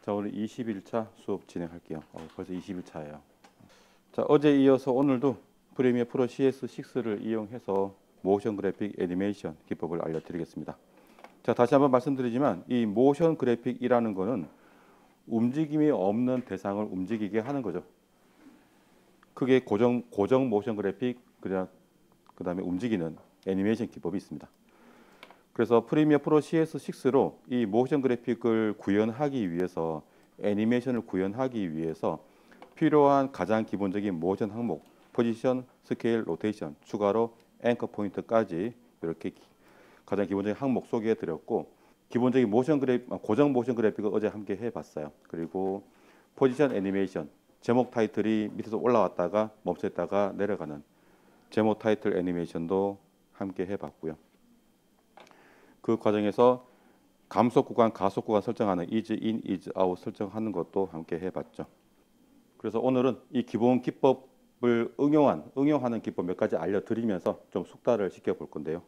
자, 오늘 21차 수업 진행할게요. 벌써 21차예요. 자, 어제 이어서 오늘도 프리미어 프로 CS6를 이용해서 모션 그래픽 애니메이션 기법을 알려드리겠습니다. 자, 다시 한번 말씀드리지만 이 모션 그래픽이라는 거는 움직임이 없는 대상을 움직이게 하는 거죠. 그게 고정 모션 그래픽, 그다음에 움직이는 애니메이션 기법이 있습니다. 그래서 프리미어 프로 CS6로 이 모션 그래픽을 구현하기 위해서, 애니메이션을 구현하기 위해서 필요한 가장 기본적인 모션 항목, 포지션, 스케일, 로테이션, 추가로 앵커 포인트까지 이렇게 가장 기본적인 항목 소개해 드렸고, 기본적인 고정 모션 그래픽을 어제 함께 해봤어요. 그리고 포지션 애니메이션, 제목 타이틀이 밑에서 올라왔다가 멈췄다가 내려가는 제목 타이틀 애니메이션도 함께 해봤고요. 그 과정에서 감속 구간, 가속 구간 설정하는 is in, is out 설정하는 것도 함께 해봤죠. 그래서 오늘은 이 기본 기법을 응용하는 기법 몇 가지 알려드리면서 좀 숙달을 시켜볼 건데요.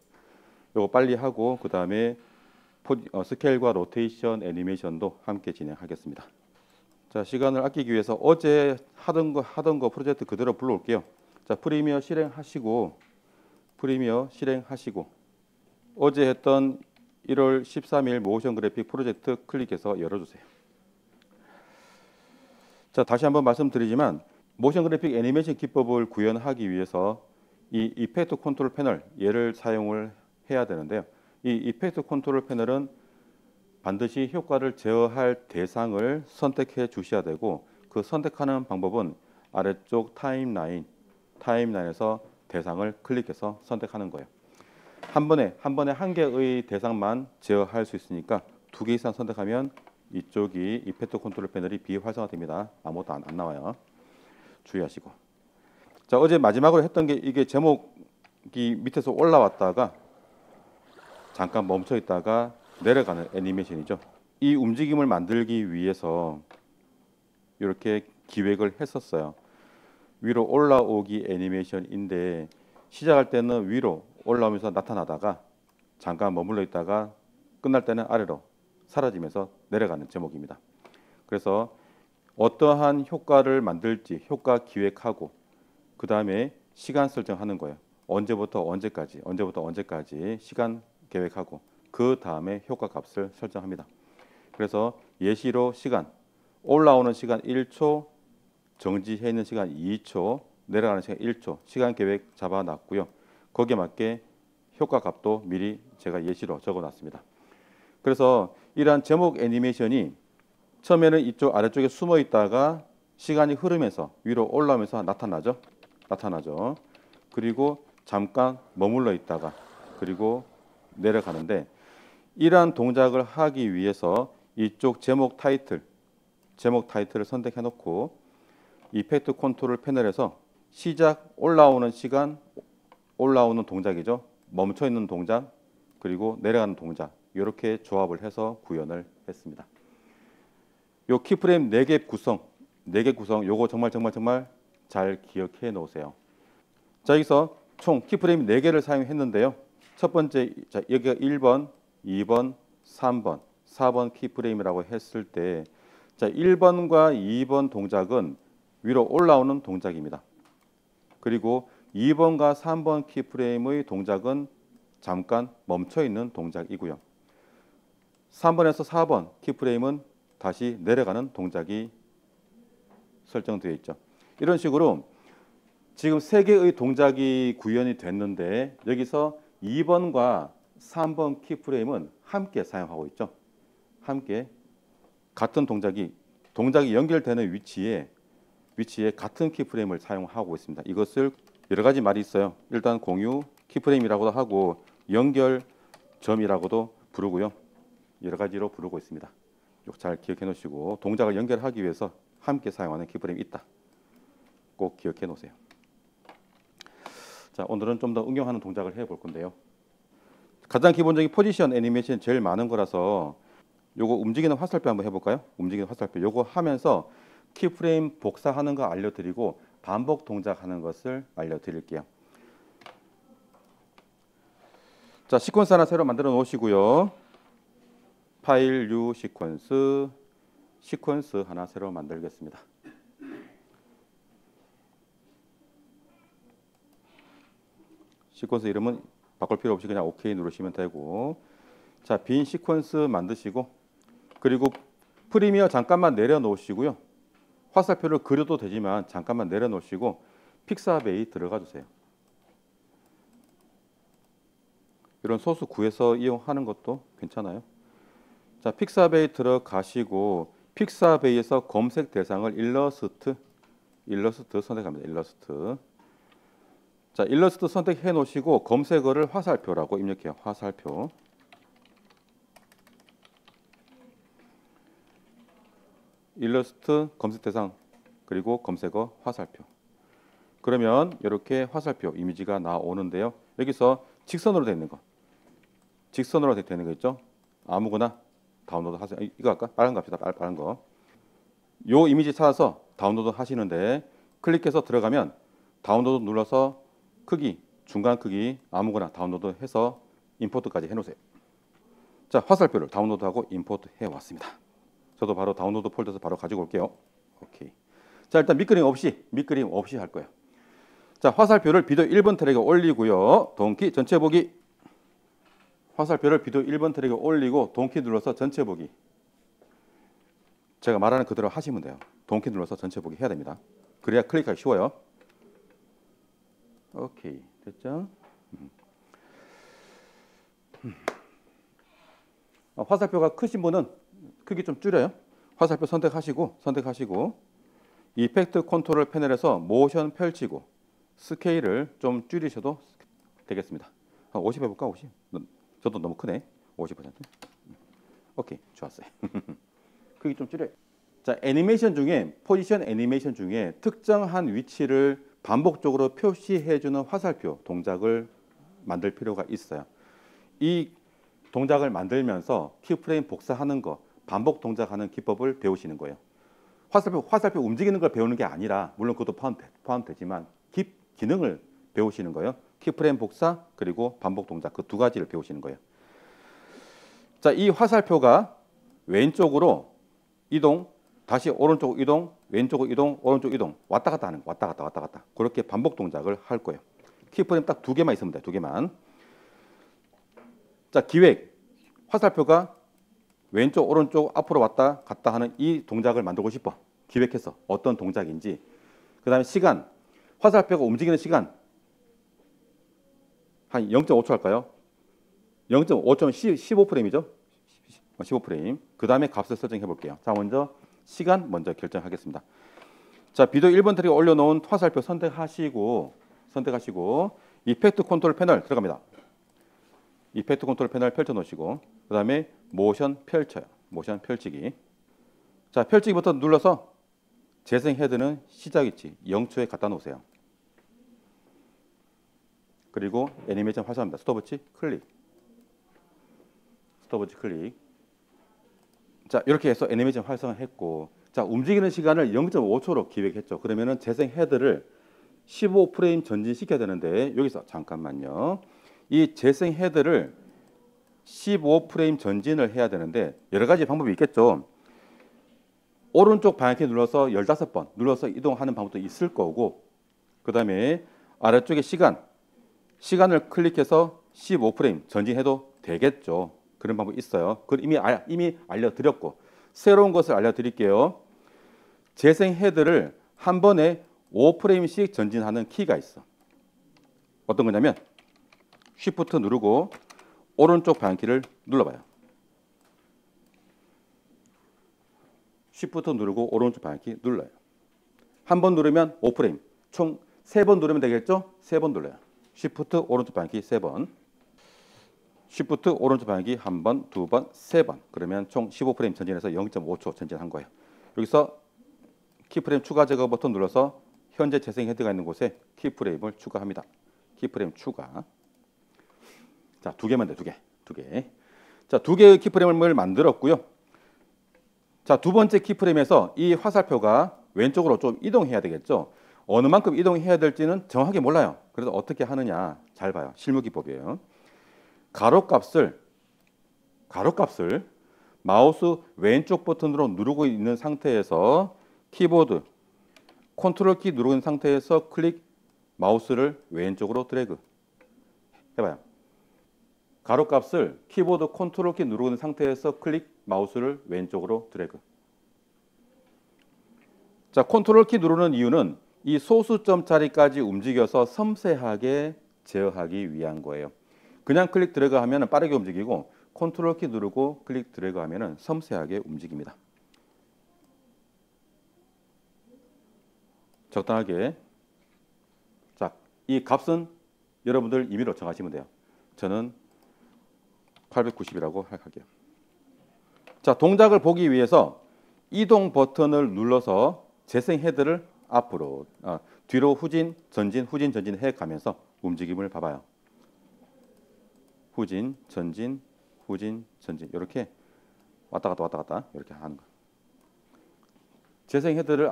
이거 빨리 하고 그 다음에 스케일과 로테이션 애니메이션도 함께 진행하겠습니다. 자, 시간을 아끼기 위해서 어제 하던 거 프로젝트 그대로 불러올게요. 자, 프리미어 실행하시고 어제 했던 1월 13일 모션 그래픽 프로젝트 클릭해서 열어주세요. 자, 다시 한번 말씀드리지만 모션 그래픽 애니메이션 기법을 구현하기 위해서 이 이펙트 컨트롤 패널 얘를 사용을 해야 되는데요. 이 이펙트 컨트롤 패널은 반드시 효과를 제어할 대상을 선택해 주셔야 되고, 그 선택하는 방법은 아래쪽 타임라인에서 대상을 클릭해서 선택하는 거예요. 한 번에 한 개의 대상만 제어할 수 있으니까 2개 이상 선택하면 이쪽이 이펙트 컨트롤 패널이 비활성화됩니다. 아무것도 안 나와요. 주의하시고. 자, 어제 마지막으로 했던 게 이게 제목이 밑에서 올라왔다가 잠깐 멈춰 있다가 내려가는 애니메이션이죠. 이 움직임을 만들기 위해서 이렇게 기획을 했었어요. 위로 올라오기 애니메이션인데 시작할 때는 위로 올라오면서 나타나다가 잠깐 머물러 있다가 끝날 때는 아래로 사라지면서 내려가는 제목입니다. 그래서 어떠한 효과를 만들지 효과 기획하고 그 다음에 시간 설정하는 거예요. 언제부터 언제까지 시간 계획하고 그 다음에 효과 값을 설정합니다. 그래서 예시로 시간, 올라오는 시간 1초, 정지해 있는 시간 2초, 내려가는 시간 1초 시간 계획 잡아놨고요. 거기에 맞게 효과 값도 미리 제가 예시로 적어놨습니다. 그래서 이러한 제목 애니메이션이 처음에는 이쪽 아래쪽에 숨어 있다가 시간이 흐르면서 위로 올라오면서 나타나죠. 그리고 잠깐 머물러 있다가 그리고 내려가는데, 이러한 동작을 하기 위해서 이쪽 제목 타이틀을 선택해 놓고 이펙트 컨트롤 패널에서 시작, 올라오는 시간, 올라오는 동작이죠. 멈춰 있는 동작, 그리고 내려가는 동작, 이렇게 조합을 해서 구현을 했습니다. 요 키프레임 4개 구성, 요거 정말 잘 기억해 놓으세요. 자, 여기서 총 키프레임 4개를 사용했는데요. 첫 번째, 자, 여기가 1번, 2번, 3번, 4번 키프레임이라고 했을 때, 자, 1번과 2번 동작은 위로 올라오는 동작입니다. 그리고 2번과 3번 키프레임의 동작은 잠깐 멈춰 있는 동작이고요. 3번에서 4번 키프레임은 다시 내려가는 동작이 설정되어 있죠. 이런 식으로 지금 3개의 동작이 구현이 됐는데 여기서 2번과 3번 키프레임은 함께 사용하고 있죠. 함께 같은 동작이 연결되는 위치에 같은 키프레임을 사용하고 있습니다. 이것을 여러 가지 말이 있어요. 일단 공유 키프레임이라고도 하고 연결점이라고도 부르고요. 여러 가지로 부르고 있습니다. 잘 기억해 놓으시고, 동작을 연결하기 위해서 함께 사용하는 키프레임이 있다. 꼭 기억해 놓으세요. 자, 오늘은 좀 더 응용하는 동작을 해볼 건데요. 가장 기본적인 포지션 애니메이션 제일 많은 거라서 요거 움직이는 화살표 한번 해볼까요? 움직이는 화살표 요거 하면서 키프레임 복사하는 거 알려드리고 반복 동작하는 것을 알려드릴게요. 자, 시퀀스 하나 새로 만들어 놓으시고요. 파일, 뉴 시퀀스, 시퀀스 하나 새로 만들겠습니다. 시퀀스 이름은 바꿀 필요 없이 그냥 OK 누르시면 되고, 자, 빈 시퀀스 만드시고, 그리고 프리미어 잠깐만 내려놓으시고요. 화살표를 그려도 되지만 잠깐만 내려놓으시고 픽사베이 들어가 주세요. 이런 소스 구해서 이용하는 것도 괜찮아요. 자, 픽사베이 들어가시고 픽사베이에서 검색 대상을 일러스트 선택합니다. 일러스트. 자, 일러스트 선택해 놓으시고 검색어를 화살표라고 입력해요. 화살표. 일러스트 검색 대상 그리고 검색어 화살표. 그러면 이렇게 화살표 이미지가 나오는데요. 여기서 직선으로 되어 있는 거. 직선으로 되어 있는 거 있죠? 아무거나 다운로드 하세요. 이거 할까? 빠른 거 합시다. 빠른 거. 요 이미지 찾아서 다운로드 하시는데 클릭해서 들어가면 다운로드 눌러서 크기, 중간 크기 아무거나 다운로드 해서 임포트까지 해놓으세요. 자, 화살표를 다운로드하고 임포트 해왔습니다. 저도 바로 다운로드 폴더에서 바로 가지고 올게요. 오케이. 자, 일단 밑그림 없이 할 거예요. 자, 화살표를 비디오 1번 트랙에 올리고요. 동키 전체 보기. 화살표를 비디오 1번 트랙에 올리고 동키 눌러서 전체 보기. 제가 말하는 그대로 하시면 돼요. 동키 눌러서 전체 보기 해야 됩니다. 그래야 클릭하기 쉬워요. 오케이. 됐죠? 화살표가 크신 분은 크기 좀 줄여요. 화살표 선택하시고 이펙트 컨트롤 패널에서 모션 펼치고 스케일을 좀 줄이셔도 되겠습니다. 50 해볼까? 50? 저도 너무 크네. 50%. 오케이, 좋았어요. 크기 좀 줄여요. 자, 애니메이션 중에 포지션 애니메이션 중에 특정한 위치를 반복적으로 표시해주는 화살표 동작을 만들 필요가 있어요. 이 동작을 만들면서 키프레임 복사하는 거, 반복 동작하는 기법을 배우시는 거예요. 화살표 움직이는 걸 배우는 게 아니라 물론 그것도 포함되지만 기능을 배우시는 거예요. 키프레임 복사 그리고 반복 동작 그 두 가지를 배우시는 거예요. 자, 이 화살표가 왼쪽으로 이동, 다시 오른쪽 이동, 왼쪽으로 이동, 오른쪽 이동 왔다 갔다 하는 거, 왔다 갔다 그렇게 반복 동작을 할 거예요. 키프레임 딱 2개만 있으면 돼요. 2개만. 자, 기획. 화살표가 왼쪽 오른쪽 앞으로 왔다 갔다 하는 이 동작을 만들고 싶어. 기획해서 어떤 동작인지. 그 다음에 시간. 화살표가 움직이는 시간 한 0.5초 할까요? 0.5초면 15프레임이죠? 15프레임. 그 다음에 값을 설정해 볼게요. 자, 먼저 시간 먼저 결정하겠습니다. 자, 비디오 1번 트랙에 올려놓은 화살표 선택하시고 이펙트 컨트롤 패널 들어갑니다. 이펙트 컨트롤 패널 펼쳐 놓으시고 그 다음에 모션 펼쳐요. 모션 펼치기. 자, 펼치기 버튼 눌러서 재생 헤드는 시작 위치 0초에 갖다 놓으세요. 그리고 애니메이션 활성화합니다. 스톱워치 클릭. 스톱워치 클릭. 자, 이렇게 해서 애니메이션 활성화했고, 자, 움직이는 시간을 0.5초로 기획했죠. 그러면은 재생 헤드를 15프레임 전진시켜야 되는데 여기서 잠깐만요. 이 재생 헤드를 15프레임 전진을 해야 되는데 여러 가지 방법이 있겠죠. 오른쪽 방향키 눌러서 15번 눌러서 이동하는 방법도 있을 거고, 그 다음에 아래쪽에 시간을 클릭해서 15프레임 전진해도 되겠죠. 그런 방법이 있어요. 그걸 이미 알려드렸고, 새로운 것을 알려드릴게요. 재생 헤드를 한 번에 5프레임씩 전진하는 키가 있어. 어떤 거냐면 Shift 누르고 오른쪽 방향키를 눌러봐요. Shift 누르고 오른쪽 방향키 눌러요. 한 번 누르면 5프레임, 총 3번 누르면 되겠죠? 3번 눌러요. Shift 오른쪽 방향키 3번, Shift 오른쪽 방향키 1번, 2번, 3번. 그러면 총 15프레임 전진해서 0.5초 전진한 거예요. 여기서 키프레임 추가 제거 버튼 눌러서 현재 재생 헤드가 있는 곳에 키프레임을 추가합니다. 키프레임 추가. 자, 2개만 돼, 2개. 자, 2개의 키프레임을 만들었고요. 자, 두 번째 키프레임에서 이 화살표가 왼쪽으로 좀 이동해야 되겠죠. 어느 만큼 이동해야 될지는 정확하게 몰라요. 그래서 어떻게 하느냐 잘 봐요. 실무 기법이에요. 가로값을 마우스 왼쪽 버튼으로 누르고 있는 상태에서 키보드 컨트롤 키 누르고 있는 상태에서 클릭 마우스를 왼쪽으로 드래그 해봐요. 가로값을 키보드 컨트롤 키 누르고 있는 상태에서 클릭 마우스를 왼쪽으로 드래그. 자, 컨트롤 키 누르는 이유는 이 소수점 자리까지 움직여서 섬세하게 제어하기 위한 거예요. 그냥 클릭 드래그 하면 빠르게 움직이고 컨트롤 키 누르고 클릭 드래그 하면 섬세하게 움직입니다. 적당하게. 자, 이 값은 여러분들 임의로 정하시면 돼요. 저는 890이라고 할게요. 자, 동작을 보기 위해서 이동 버튼을 눌러서 재생 헤드를 앞으로, 뒤로 후진, 전진, 후진, 전진 해가면서 움직임을 봐봐요. 후진, 전진, 후진, 전진 이렇게 왔다 갔다 왔다 갔다 이렇게 하는 거. 재생 헤드를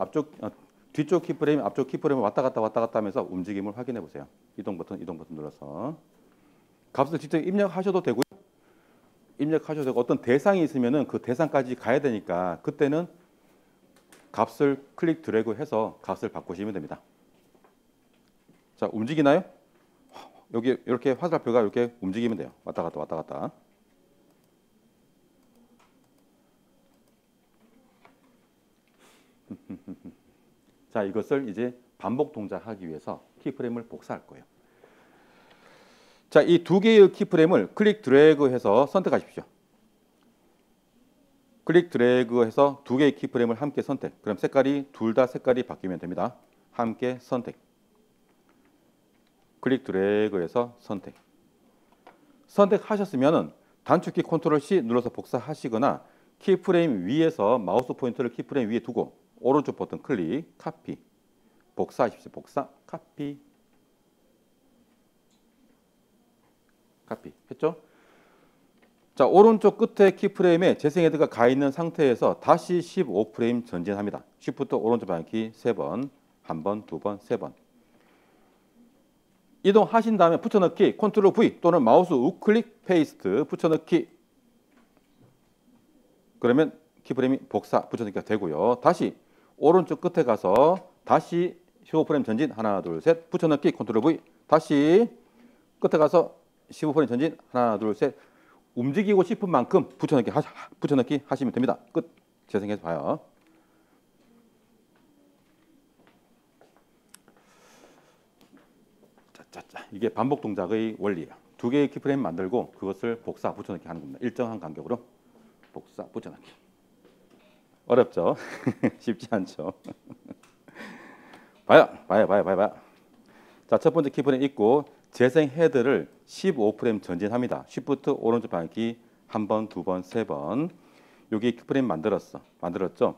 뒤쪽 키프레임, 앞쪽 키프레임 왔다 갔다 하면서 움직임을 확인해 보세요. 이동 버튼 눌러서 값을 직접 입력하셔도 되고요. 입력하셔도 되고 어떤 대상이 있으면은 그 대상까지 가야 되니까 그때는 값을 클릭 드래그 해서 값을 바꾸시면 됩니다. 자, 움직이나요? 여기 이렇게 화살표가 이렇게 움직이면 돼요. 왔다 갔다 왔다 갔다. 자, 이것을 이제 반복 동작하기 위해서 키프레임을 복사할 거예요. 자, 이 두 개의 키프레임을 클릭 드래그 해서 선택하십시오. 클릭 드래그 해서 두 개의 키프레임을 함께 선택. 그럼 색깔이 둘 다 색깔이 바뀌면 됩니다. 함께 선택. 클릭 드래그 해서 선택. 선택하셨으면 단축키 컨트롤 C 눌러서 복사하시거나 키프레임 위에서 마우스 포인터를 키프레임 위에 두고 오른쪽 버튼 클릭, 카피, 복사하십시오. 복사, 카피, 카피 했죠? 자, 오른쪽 끝에 키프레임에 재생 헤드가 가 있는 상태에서 다시 15프레임 전진합니다. 쉬프트 오른쪽 방향키 3번, 1번, 2번, 3번. 이동하신 다음에 붙여넣기 컨트롤 V 또는 마우스 우클릭 페이스트 붙여넣기. 그러면 키프레임이 복사 붙여넣기가 되고요. 다시 오른쪽 끝에 가서 다시 15프레임 전진 하나 둘 셋 붙여넣기 컨트롤 V 다시 끝에 가서 15프레임 전진 하나 둘 셋 움직이고 싶은 만큼 붙여넣기 하시면 됩니다. 끝. 재생해서 봐요. 자, 이게 반복 동작의 원리예요. 두 개의 키프레임 만들고 그것을 복사 붙여넣기 하는 겁니다. 일정한 간격으로 복사 붙여넣기. 어렵죠? 쉽지 않죠? 봐요. 자, 첫 번째 키프레임 있고 재생 헤드를 15프레임 전진합니다. 쉬프트 오른쪽 방향키 1번, 2번, 3번. 여기 키프레임 만들었죠?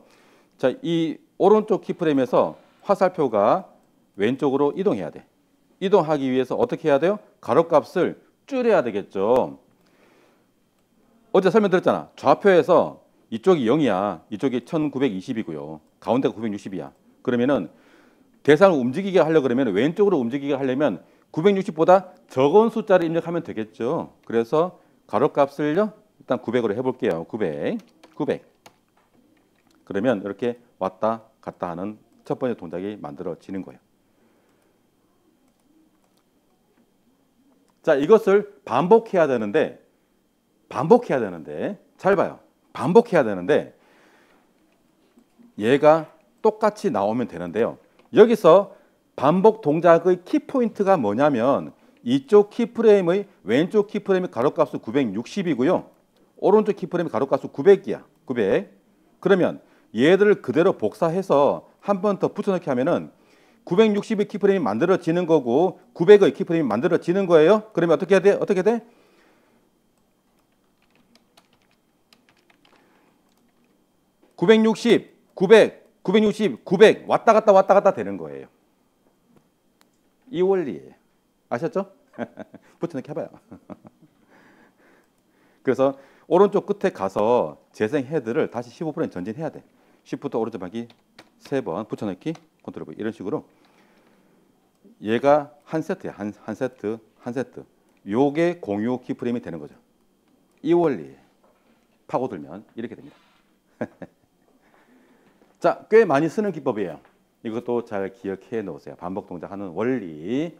자, 이 오른쪽 키프레임에서 화살표가 왼쪽으로 이동해야 돼. 이동하기 위해서 어떻게 해야 돼요? 가로값을 줄여야 되겠죠. 어제 설명드렸잖아. 좌표에서 이쪽이 0이야. 이쪽이 1920이고요. 가운데가 960이야. 그러면은 대상을 움직이게 하려고 그러면 왼쪽으로 움직이게 하려면 960보다 적은 숫자를 입력하면 되겠죠. 그래서 가로값을요. 일단 900으로 해볼게요. 900. 그러면 이렇게 왔다 갔다 하는 첫 번째 동작이 만들어지는 거예요. 자, 이것을 반복해야 되는데 잘 봐요. 반복해야 되는데 얘가 똑같이 나오면 되는데요. 여기서 반복 동작의 키포인트가 뭐냐면 이쪽 키프레임의 왼쪽 키프레임의 가로값은 960이고요. 오른쪽 키프레임의 가로값은 900이야. 900. 그러면 얘들을 그대로 복사해서 한 번 더 붙여넣기 하면은 960의 키프레임이 만들어지는 거고 900의 키프레임이 만들어지는 거예요. 그러면 어떻게 해야 돼? 어떻게 돼? 960, 900, 960, 900 왔다 갔다 되는 거예요. 이 원리예요. 아셨죠? 붙여넣기 해봐요. 그래서 오른쪽 끝에 가서 재생 헤드를 다시 15% 전진해야 돼. 쉬프트 오른쪽 방향키 3번 붙여넣기 컨트롤 V 이런 식으로 얘가 한 세트야. 한 세트. 요게 공유 키프레임이 되는 거죠. 이 원리예요. 파고들면 이렇게 됩니다. 자, 꽤 많이 쓰는 기법이에요. 이것도 잘 기억해 놓으세요. 반복 동작하는 원리.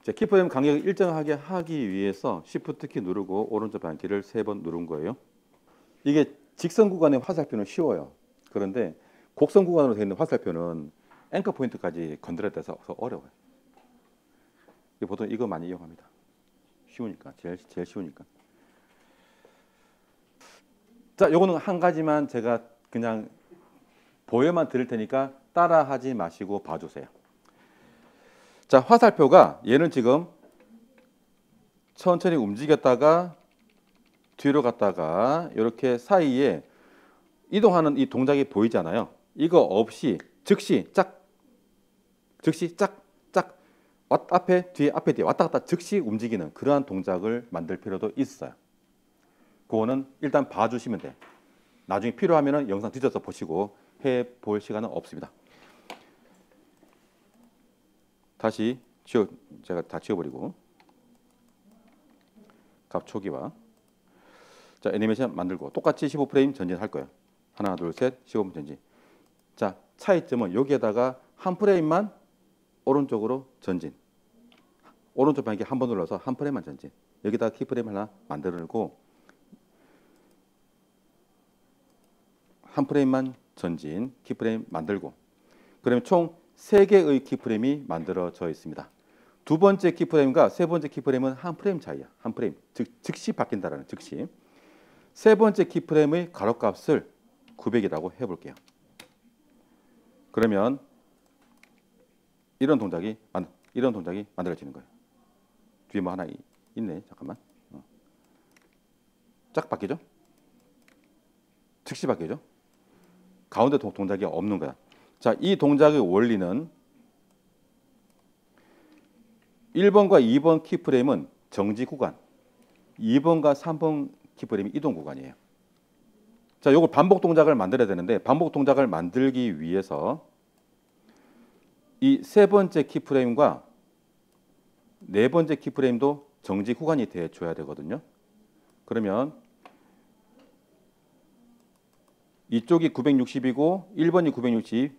자, 키프레임 간격을 일정하게 하기 위해서 Shift 키 누르고 오른쪽 방향키를 3번 누른 거예요. 이게 직선 구간의 화살표는 쉬워요. 그런데 곡선 구간으로 되어 있는 화살표는 앵커 포인트까지 건드려야 돼서 어려워요. 보통 이거 많이 이용합니다. 쉬우니까, 제일 쉬우니까. 자, 요거는 한 가지만 제가 그냥 보여만 드릴 테니까 따라하지 마시고 봐주세요. 자, 화살표가 얘는 지금 천천히 움직였다가 뒤로 갔다가 이렇게 사이에 이동하는 이 동작이 보이잖아요. 이거 없이 즉시 짝 앞에 뒤에 왔다 갔다 즉시 움직이는 그러한 동작을 만들 필요도 있어요. 그거는 일단 봐주시면 돼요. 나중에 필요하면 영상 뒤져서 보시고 해볼 시간은 없습니다. 다시 제가 다 지워버리고 값 초기화. 자, 애니메이션 만들고 똑같이 15프레임 전진할 거예요. 하나, 둘, 셋, 15프레임 전진. 자, 차이점은 여기에다가 한 프레임만 오른쪽으로 전진. 오른쪽 방향키 한 번 눌러서 한 프레임만 전진. 여기다가 키프레임 하나 만들고 한 프레임만 전진, 키프레임 만들고. 그러면 총 3개의 키프레임이 만들어져 있습니다. 두 번째 키프레임과 세 번째 키프레임은 한 프레임 차이야. 한 프레임. 즉시 바뀐다라는 즉시. 세 번째 키프레임의 가로값을 900이라고 해볼게요. 그러면 이런 동작이 만들어지는 거예요. 뒤에 뭐 하나 있네. 잠깐만. 쫙 바뀌죠? 즉시 바뀌죠? 가운데 동작이 없는 거야. 자, 이 동작의 원리는 1번과 2번 키프레임은 정지 구간, 2번과 3번 키프레임이 이동 구간이에요. 자, 요걸 반복 동작을 만들어야 되는데 반복 동작을 만들기 위해서 이 세 번째 키프레임과 네 번째 키프레임도 정지 구간이 돼 줘야 되거든요. 그러면 이쪽이 960이고 1번이 960,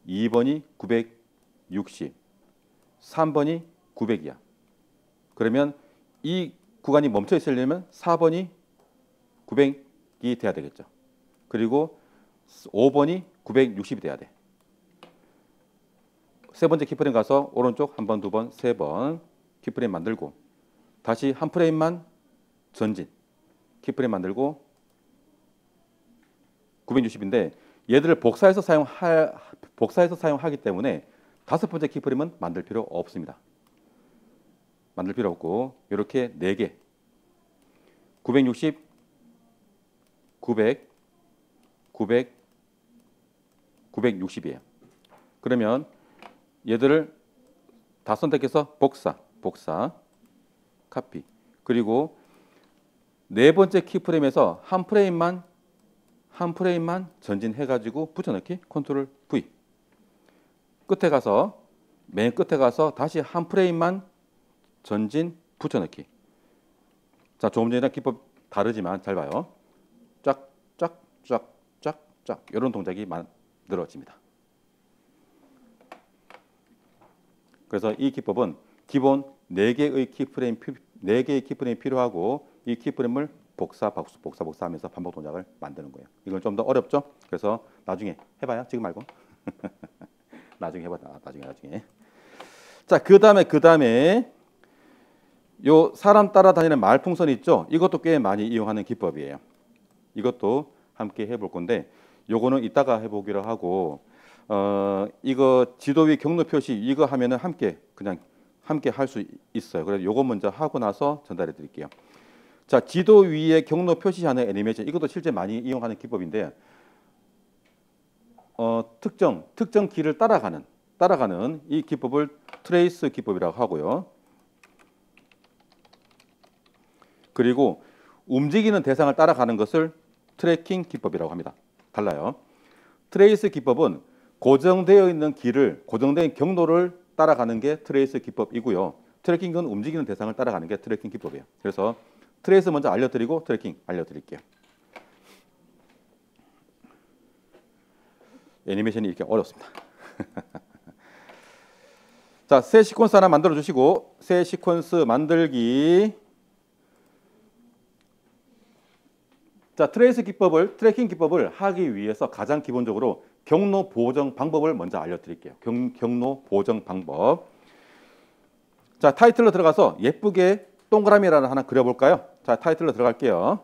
2번이 960, 3번이 900이야. 그러면 이 구간이 멈춰 있으려면 4번이 900이 돼야 되겠죠. 그리고 5번이 960이 돼야 돼. 세 번째 키프레임 가서 오른쪽 한 번, 두 번, 세 번 키프레임 만들고 다시 한 프레임만 전진. 키프레임 만들고 960인데 얘들을 복사해서 사용하기 때문에 다섯 번째 키프레임은 만들 필요 없습니다. 만들 필요 없고 이렇게 4개 960, 900, 900, 960이에요. 그러면 얘들을 다 선택해서 복사, 카피. 그리고 네 번째 키프레임에서 한 프레임만 전진해가지고 붙여넣기, 컨트롤 V. 맨 끝에 가서 다시 한 프레임만 전진, 붙여넣기. 자, 조금 전이랑 기법 다르지만 잘 봐요. 쫙 이런 동작이 만들어집니다. 그래서 이 기법은 기본 4개의 키프레임이 필요하고 이 키프레임을 복사하면서 반복 동작을 만드는 거예요. 이건 좀 더 어렵죠? 그래서 나중에 해봐요. 지금 말고. 나중에 해봐. 나중에. 자, 그 다음에 요 사람 따라다니는 말풍선 있죠? 이것도 꽤 많이 이용하는 기법이에요. 이것도 함께 해볼 건데 요거는 이따가 해보기로 하고 이거 지도 위 경로 표시 이거 하면은 함께 할 수 있어요. 그래서 요거 먼저 하고 나서 전달해 드릴게요. 자, 지도 위에 경로 표시하는 애니메이션 이것도 실제 많이 이용하는 기법인데 특정 길을 따라가는 이 기법을 트레이스 기법이라고 하고요. 그리고 움직이는 대상을 따라가는 것을 트래킹 기법이라고 합니다. 달라요. 트레이스 기법은 고정되어 있는 고정된 경로를 따라가는 게 트레이스 기법이고요. 트래킹은 움직이는 대상을 따라가는 게 트래킹 기법이에요. 그래서 트레이스 먼저 알려드리고 트래킹 알려드릴게요. 애니메이션이 이렇게 어렵습니다. 자, 새 시퀀스 하나 만들어 주시고 새 시퀀스 만들기. 자, 트래킹 기법을 하기 위해서 가장 기본적으로 경로 보정 방법을 먼저 알려드릴게요. 경로 보정 방법. 자, 타이틀로 들어가서 예쁘게 동그라미를 하나 그려볼까요? 자, 타이틀로 들어갈게요.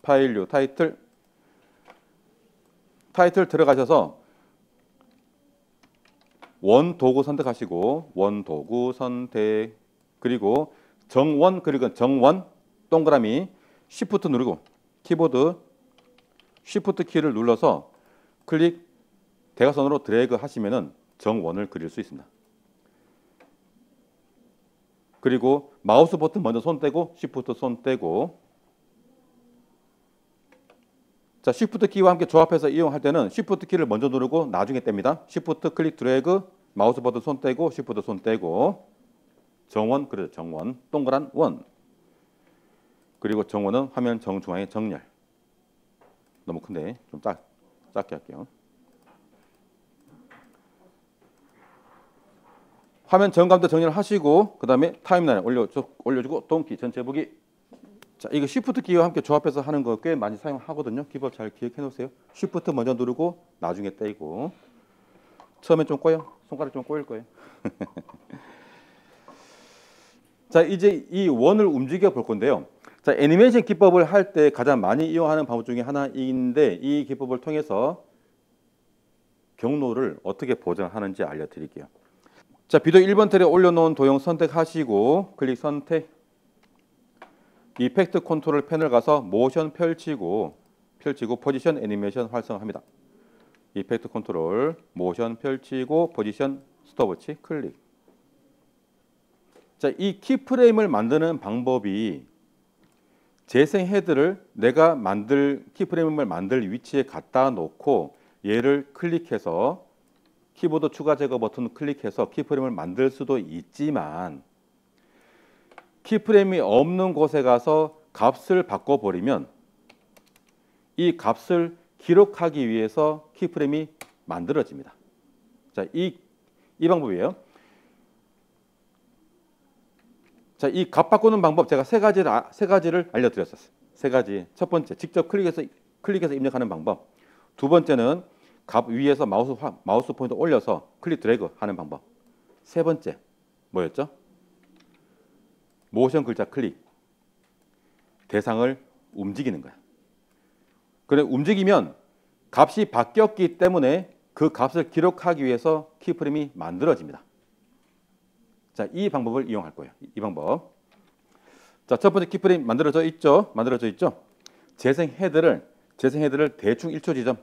파일 뉴 타이틀. 타이틀 들어가셔서 원 도구 선택하시고 원 도구 선택 그리고 정원 그리고 정원 동그라미 Shift 누르고 키보드 Shift 키를 눌러서 클릭 대각선으로 드래그 하시면은 정원을 그릴 수 있습니다. 그리고 마우스 버튼 먼저 손 떼고 Shift 손 떼고 자, Shift 키와 함께 조합해서 이용할 때는 Shift 키를 먼저 누르고 나중에 뗍니다. Shift 클릭 드래그 마우스 버튼 손 떼고 Shift 손 떼고 정원 그래서 정원 동그란 원 그리고 정원은 화면 정중앙에 정렬. 너무 큰데 좀 작게 할게요. 화면 정감도 정렬을 하시고 그 다음에 타임라인 올려주고 동키 전체 보기. 자, 이거 Shift 키와 함께 조합해서 하는 거 꽤 많이 사용하거든요. 기법 잘 기억해 놓으세요. Shift 먼저 누르고 나중에 떼고 처음엔 좀 꼬여. 손가락 좀 꼬일 거예요. 자, 이제 이 원을 움직여 볼 건데요. 자, 애니메이션 기법을 할 때 가장 많이 이용하는 방법 중에 하나인데 이 기법을 통해서 경로를 어떻게 보정하는지 알려드릴게요. 자, 비디오 1번 텔에 올려놓은 도형 선택하시고 클릭 선택 이펙트 컨트롤 패널 가서 모션 펼치고 포지션 애니메이션 활성화합니다. 이펙트 컨트롤 모션 펼치고 포지션 스톱워치 클릭. 자, 이 키프레임을 만드는 방법이 재생 헤드를 내가 키프레임을 만들 위치에 갖다 놓고 얘를 클릭해서 키보드 추가 제거 버튼 클릭해서 키프레임을 만들 수도 있지만 키프레임이 없는 곳에 가서 값을 바꿔버리면 이 값을 기록하기 위해서 키프레임이 만들어집니다. 자, 이 방법이에요. 자, 이 값 바꾸는 방법 제가 세 가지를 알려드렸었어요. 세 가지. 첫 번째, 직접 클릭해서 입력하는 방법. 두 번째는 값 위에서 마우스 포인터 올려서 클릭 드래그 하는 방법. 세 번째, 뭐였죠? 모션 글자 클릭. 대상을 움직이는 거야. 그래 움직이면 값이 바뀌었기 때문에 그 값을 기록하기 위해서 키프레임이 만들어집니다. 자, 이 방법을 이용할 거예요. 이 방법. 자, 첫 번째 키프레임 만들어져 있죠? 재생 헤드를 대충 1초 지점.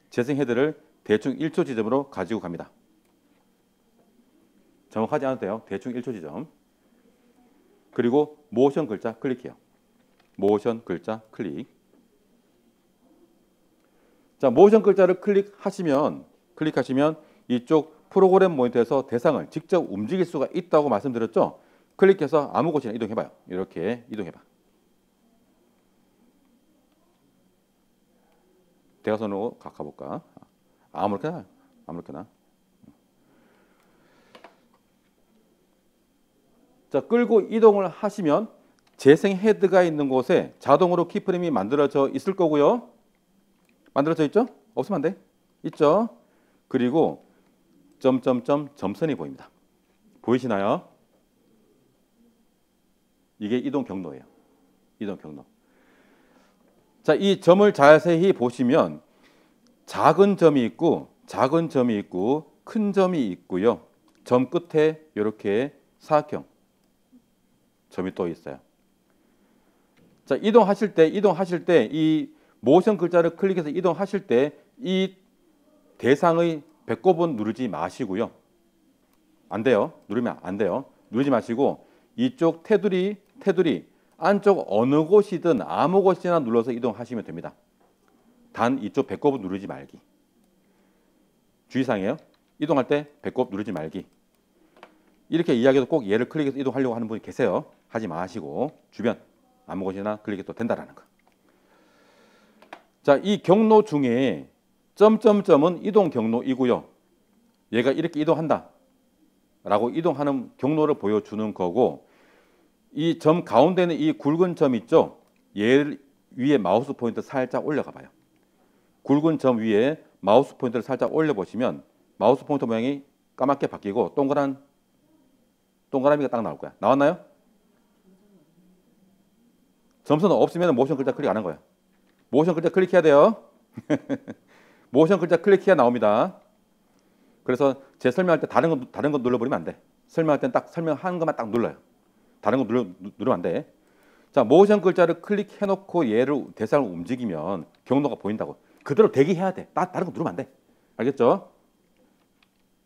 재생 헤드를 대충 1초 지점으로 가지고 갑니다. 정확하지 않아도 돼요. 대충 1초 지점. 그리고 모션 글자 클릭해요. 모션 글자 클릭. 자, 모션 글자를 클릭하시면 이쪽 프로그램 모니터에서 대상을 직접 움직일 수가 있다고 말씀드렸죠. 클릭해서 아무 곳이나 이동해봐요. 이렇게 이동해봐. 대각선으로 가볼까? 아무렇게나. 자, 끌고 이동을 하시면 재생 헤드가 있는 곳에 자동으로 키프레임이 만들어져 있을 거고요. 만들어져 있죠? 없으면 안 돼. 있죠? 그리고 점선이 보입니다. 보이시나요? 이게 이동 경로예요. 이동 경로. 자, 이 점을 자세히 보시면 작은 점이 있고 큰 점이 있고요. 점 끝에 이렇게 사각형 점이 또 있어요. 자, 이동하실 때 이 모션 글자를 클릭해서 이동하실 때 이 대상의 배꼽은 누르지 마시고요. 안 돼요. 누르면 안 돼요. 누르지 마시고 이쪽 테두리 안쪽 어느 곳이든 아무 곳이나 눌러서 이동하시면 됩니다. 단 이쪽 배꼽은 누르지 말기. 주의사항이에요. 이동할 때 배꼽 누르지 말기. 이렇게 이야기해도 꼭 얘를 클릭해서 이동하려고 하는 분이 계세요. 하지 마시고 주변 아무 곳이나 클릭해도 된다라는 거. 자, 이 경로 중에 점점점은 이동 경로이고요. 얘가 이렇게 이동한다 라고 이동하는 경로를 보여주는 거고, 이 점 가운데 있는 이 굵은 점 있죠? 얘 위에 마우스 포인터 살짝 올려가 봐요. 굵은 점 위에 마우스 포인터를 살짝 올려보시면 마우스 포인터 모양이 까맣게 바뀌고 동그라미가 딱 나올 거야. 나왔나요? 점수는 없으면 모션 글자 클릭 안 한 거야. 모션 글자 클릭해야 돼요. 모션 글자 클릭해야 나옵니다. 그래서 제 설명할 때 다른 거 눌러버리면 안 돼. 설명할 땐 딱 설명하는 것만 딱 눌러요. 다른 거 누르면 안 돼. 자, 모션 글자를 클릭해놓고 얘를 대상을 움직이면 경로가 보인다고. 그대로 대기해야 돼. 다른 거 누르면 안 돼. 알겠죠?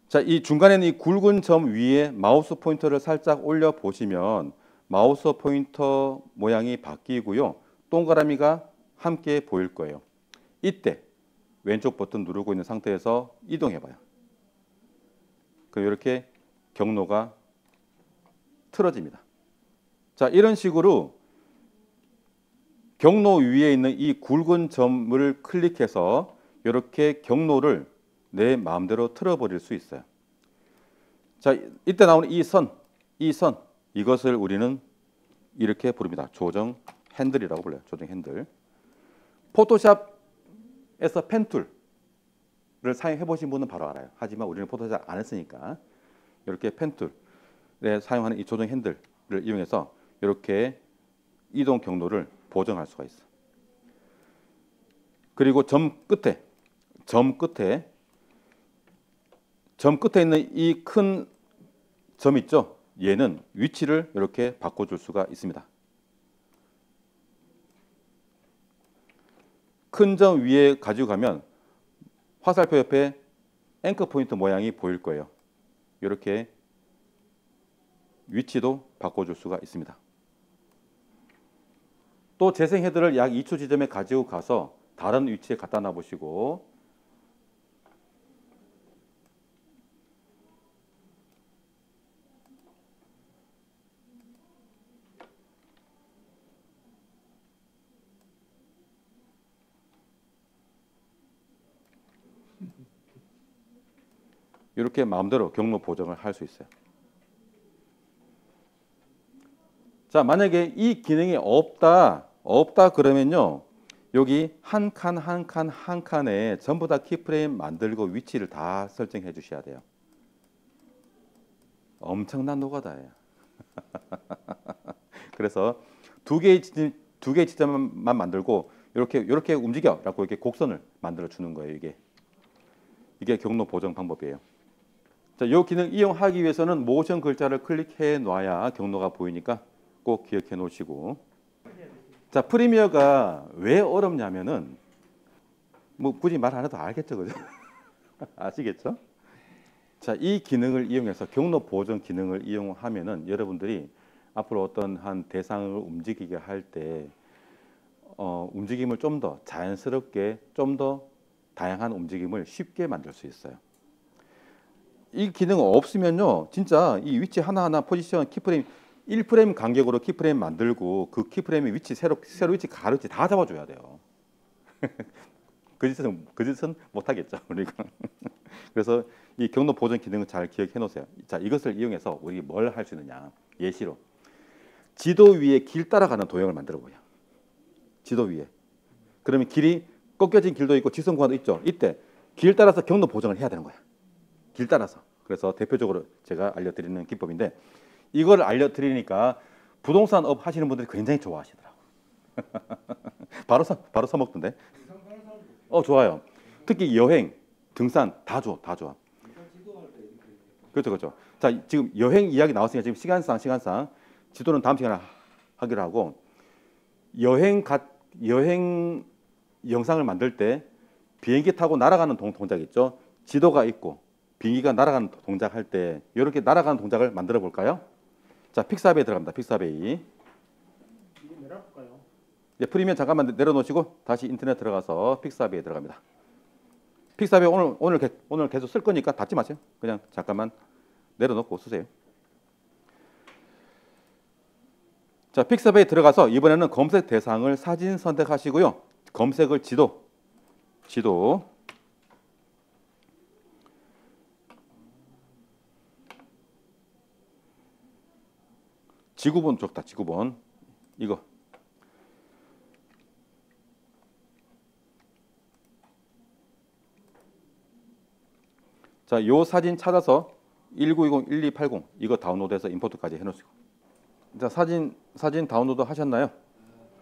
자, 이 중간에는 이 굵은 점 위에 마우스 포인터를 살짝 올려 보시면 마우스 포인터 모양이 바뀌고요. 동그라미가 함께 보일 거예요. 이때 왼쪽 버튼 누르고 있는 상태에서 이동해 봐요. 그럼 이렇게 경로가 틀어집니다. 자, 이런 식으로 경로 위에 있는 이 굵은 점을 클릭해서 이렇게 경로를 내 마음대로 틀어버릴 수 있어요. 자, 이때 나오는 이 선, 이것을 우리는 이렇게 부릅니다. 조정 핸들이라고 불러요. 조정 핸들. 포토샵에서 펜툴을 사용해 보신 분은 바로 알아요. 하지만 우리는 포토샵 안 했으니까 이렇게 펜툴에 사용하는 이 조정 핸들을 이용해서 이렇게 이동 경로를 보정할 수가 있어. 그리고 점 끝에 있는 이 큰 점 있죠? 얘는 위치를 이렇게 바꿔줄 수가 있습니다. 큰 점 위에 가지고 가면 화살표 옆에 앵커 포인트 모양이 보일 거예요. 이렇게 위치도 바꿔줄 수가 있습니다. 또 재생 헤드를 약 2초 지점에 가지고 가서 다른 위치에 갖다 놔보시고, 이렇게 마음대로 경로 보정을 할 수 있어요. 자, 만약에 이 기능이 없다 그러면요, 여기 한 칸에 전부 다 키프레임 만들고 위치를 다 설정해 주셔야 돼요. 엄청난 노가다예요. 그래서 두 개의 지점만 만들고 이렇게 움직여라고 이렇게 곡선을 만들어 주는 거예요. 이게 경로 보정 방법이에요. 자, 이 기능 이용하기 위해서는 모션 글자를 클릭해 놔야 경로가 보이니까 꼭 기억해 놓으시고. 자, 프리미어가 왜 어렵냐면은 뭐 굳이 말 안 해도 알겠죠, 그죠? 아시겠죠? 자, 이 기능을 이용해서 경로 보정 기능을 이용하면은 여러분들이 앞으로 어떤 한 대상을 움직이게 할 때 움직임을 좀 더 자연스럽게, 좀 더 다양한 움직임을 쉽게 만들 수 있어요. 이 기능 없으면요, 진짜 이 위치 하나하나 포지션, 키프레임 1프레임 간격으로 키프레임 만들고 그 키프레임의 위치 세로 위치 가로 위치 다 잡아줘야 돼요. 그 짓은 못 하겠죠, 우리가. 그래서 이 경로 보정 기능을 잘 기억해 놓으세요. 자, 이것을 이용해서 우리 뭘 할 수 있느냐? 예시로 지도 위에 길 따라가는 도형을 만들어 보여. 지도 위에. 그러면 길이 꺾여진 길도 있고 직선 구간도 있죠. 이때 길 따라서 경로 보정을 해야 되는 거야. 길 따라서. 그래서 대표적으로 제가 알려드리는 기법인데, 이걸 알려드리니까 부동산 업 하시는 분들이 굉장히 좋아하시더라고. 바로 써먹던데. 좋아요. 특히 여행, 등산 다 좋아. 그렇죠. 자, 지금 여행 이야기 나왔으니까 지금 시간상 지도는 다음 시간에 하기로 하고, 여행 영상을 만들 때 비행기 타고 날아가는 동작 있죠. 지도가 있고 비행기가 날아가는 동작 할 때 이렇게 날아가는 동작을 만들어 볼까요? 자, 픽사베이 들어갑니다. 픽사베이. 이거 내려볼까요? 네, 프리미엄 잠깐만 내려놓으시고 다시 인터넷 들어가서 픽사베이 들어갑니다. 픽사베이 오늘 계속 쓸 거니까 닫지 마세요. 그냥 잠깐만 내려놓고 쓰세요. 자, 픽사베이 들어가서 이번에는 검색 대상을 사진 선택하시고요. 검색을 지도. 지구본 좋다. 지구본. 이거. 자, 요 사진 찾아서 1920-1280 이거 다운로드해서 임포트까지 해놓으시고. 자, 사진 다운로드 하셨나요?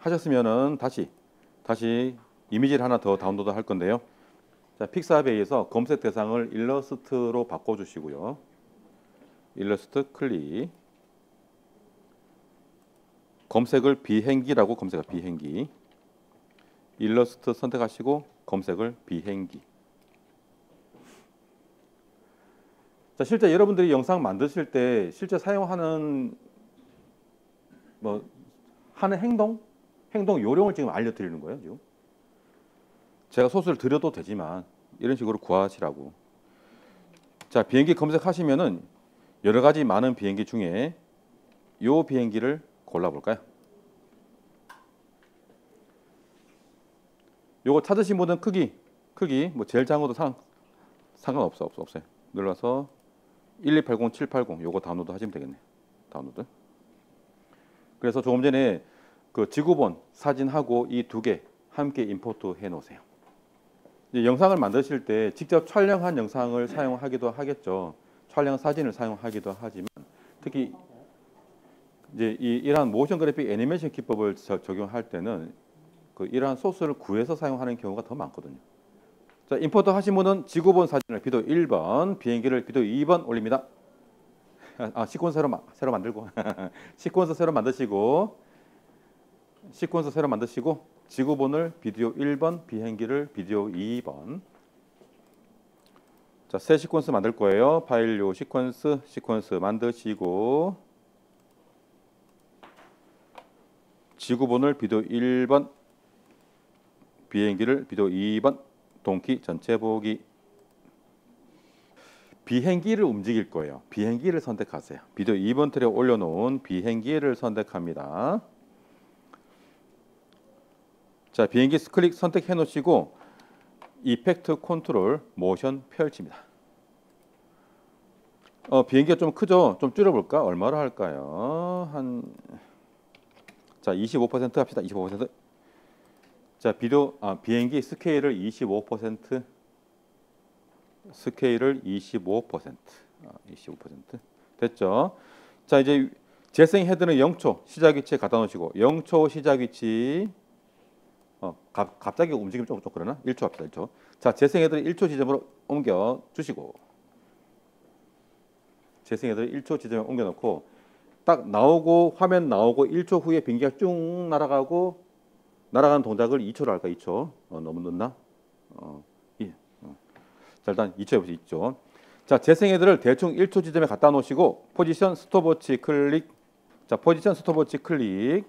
하셨으면은 다시 이미지를 하나 더 다운로드 할 건데요. 자, 픽사베이에서 검색 대상을 일러스트로 바꿔주시고요. 일러스트 클릭. 검색을 비행기라고 검색할 비행기. 일러스트 선택하시고 검색을 비행기. 자, 실제 여러분들이 영상 만드실 때 실제 사용하는 하는 행동 요령을 지금 알려드리는 거예요. 지금 제가 소스를 드려도 되지만 이런 식으로 구하시라고. 자, 비행기 검색하시면은 여러 가지 많은 비행기 중에 요 비행기를 골라볼까요? 요거 찾으신 분은 크기 뭐 제일 작은 것도 상관없어요. 눌러서 1280, 780 요거 다운로드 하시면 되겠네요. 다운로드. 그래서 조금 전에 그 지구본 사진하고 이 두 개 함께 임포트 해 놓으세요. 이제 영상을 만드실 때 직접 촬영한 영상을 사용하기도 하겠죠. 촬영 사진을 사용하기도 하지만 특히 이제 이러한 모션 그래픽 애니메이션 기법을 적용할 때는 그 이러한 소스를 구해서 사용하는 경우가 더 많거든요. 자, 임포트 하신 분은 지구본 사진을 비도 1번, 비행기를 비도 2번 올립니다. 시퀀서 새로 만들고 시퀀서 새로 만드시고 지구본을 비디오 1번, 비행기를 비디오 2번. 자, 새 시퀀스 만들 거예요. 파일료 시퀀스 만드시고 지구본을 비디오 1번, 비행기를 비디오 2번, 동키 전체 보기. 비행기를 움직일 거예요. 비행기를 선택하세요. 비디오 2번 틀에 올려놓은 비행기를 선택합니다. 자, 비행기 클릭 선택해 놓으시고 이펙트 컨트롤 모션 펼칩니다. 비행기가 좀 크죠? 좀 줄여볼까? 얼마로 할까요? 자, 25% 합시다. 25%. 자, 비행기 스케일을 25%. 스케일을 25%. 25% 됐죠? 자, 이제 재생 헤드는 0초 시작 위치에 갖다 놓으시고 0초 시작 위치. 갑자기 움직이면 좀 그러나? 1초 합시다. 1초. 자, 재생 헤드를 1초 지점으로 옮겨 주시고 재생 헤드를 1초 지점에 옮겨 놓고 딱 나오고 화면 나오고 1초 후에 비행기가 쭉 날아가는 동작을 2초로 할까? 2초. 너무 늦나? 자, 일단 2초 해보시죠. 2초. 자, 재생 헤드를 대충 1초 지점에 갖다 놓으시고 포지션 스톱워치 클릭. 자, 포지션 스톱워치 클릭.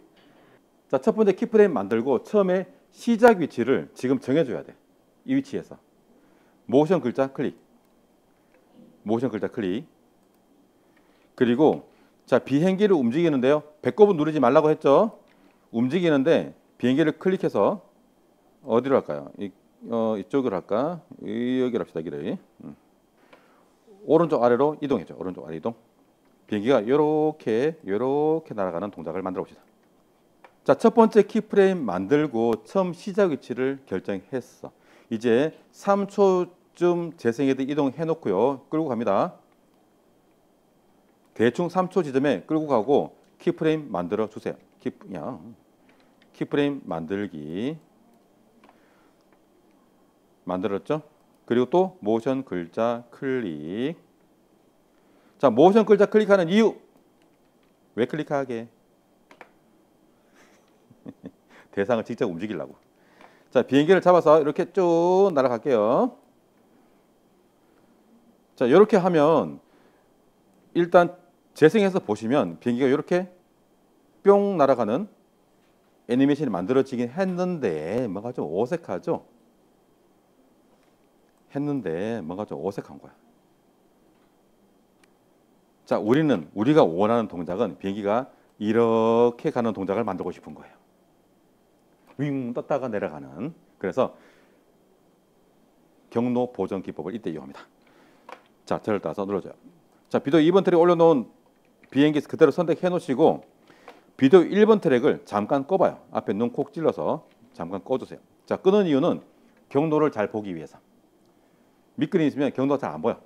자, 첫 번째 키프레임 만들고 처음에 시작 위치를 지금 정해줘야 돼. 이 위치에서 모션 글자 클릭. 그리고 자, 비행기를 움직이는데요. 배꼽은 누르지 말라고 했죠. 움직이는데 비행기를 클릭해서 어디로 할까요? 이쪽으로 할까? 여기로 합시다. 여기를. 오른쪽 아래로 이동했죠. 오른쪽 아래 이동. 비행기가 요렇게 날아가는 동작을 만들어 봅시다. 자, 첫 번째 키프레임 만들고 처음 시작 위치를 결정했어. 이제 3초쯤 재생 헤드 이동해 놓고요. 끌고 갑니다. 대충 3초 지점에 끌고 가고 키프레임 만들어 주세요. 키프레임 만들기. 만들었죠? 그리고 또 모션 글자 클릭. 자, 모션 글자 클릭하는 이유. 왜 클릭하게? 대상을 직접 움직이려고. 자, 비행기를 잡아서 이렇게 쭉 날아갈게요. 자, 이렇게 하면 일단 재생해서 보시면 비행기가 이렇게 뿅 날아가는 애니메이션이 만들어지긴 했는데 뭔가 좀 어색하죠? 뭔가 좀 어색한 거야. 자, 우리가 원하는 동작은 비행기가 이렇게 가는 동작을 만들고 싶은 거예요. 윙 떴다가 내려가는. 그래서 경로 보정 기법을 이때 이용합니다. 자, 저를 따라서 눌러줘요. 자, 비디오 2번 트랙 올려놓은 비행기 그대로 선택해 놓으시고 비디오 1번 트랙을 잠깐 꺼봐요. 앞에 눈 콕 찔러서 잠깐 꺼주세요. 자, 끄는 이유는 경로를 잘 보기 위해서. 밑그림이 있으면 경로가 잘 안 보여.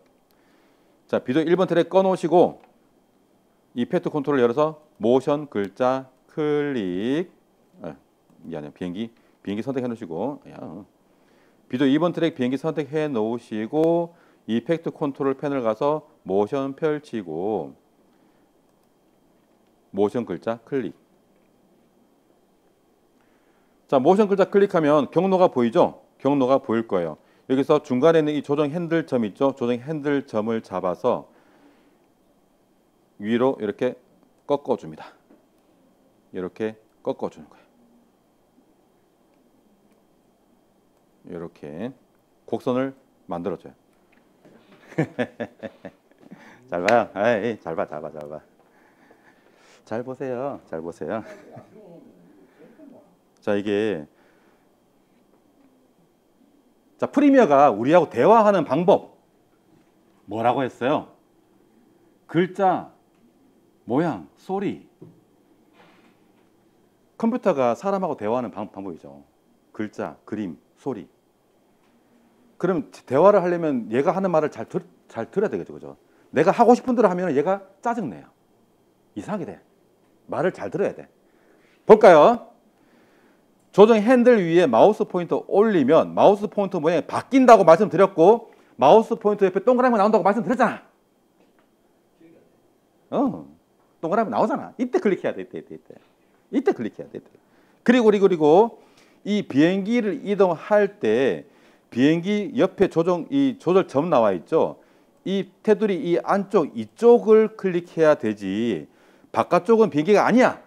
자, 비디오 1번 트랙 꺼놓으시고 이 패트 컨트롤을 열어서 모션 글자 클릭. 미안해요. 비행기 선택해 놓으시고 비디오 2번 트랙 비행기 선택해 놓으시고 이펙트 컨트롤 패널 가서 모션 펼치고 모션 글자 클릭. 자, 모션 글자 클릭하면 경로가 보이죠? 경로가 보일 거예요. 여기서 중간에 있는 이 조정 핸들 점 있죠? 조정 핸들 점을 잡아서 위로 이렇게 꺾어줍니다. 이렇게 꺾어주는 거예요. 이렇게 곡선을 만들어줘요. 잘 봐요. 에이, 잘 봐. 잘 보세요. 자, 이게 자, 프리미어가 우리하고 대화하는 방법 뭐라고 했어요? 글자, 모양, 소리. 컴퓨터가 사람하고 대화하는 방법이죠. 글자, 그림, 소리. 그럼 대화를 하려면 얘가 하는 말을 잘 들어야 되겠죠, 그죠? 내가 하고 싶은 대로 하면 얘가 짜증내요. 이상하게 돼. 말을 잘 들어야 돼. 볼까요? 조정 핸들 위에 마우스 포인터 올리면 마우스 포인터 모양이 바뀐다고 말씀드렸고 마우스 포인터 옆에 동그라미가 나온다고 말씀드렸잖아. 동그라미 나오잖아. 이때 클릭해야 돼. 이때 클릭해야 돼. 그리고 이 비행기를 이동할 때 비행기 옆에 조절 점 나와 있죠. 이 테두리 이 안쪽 이쪽을 클릭해야 되지. 바깥쪽은 비행기가 아니야.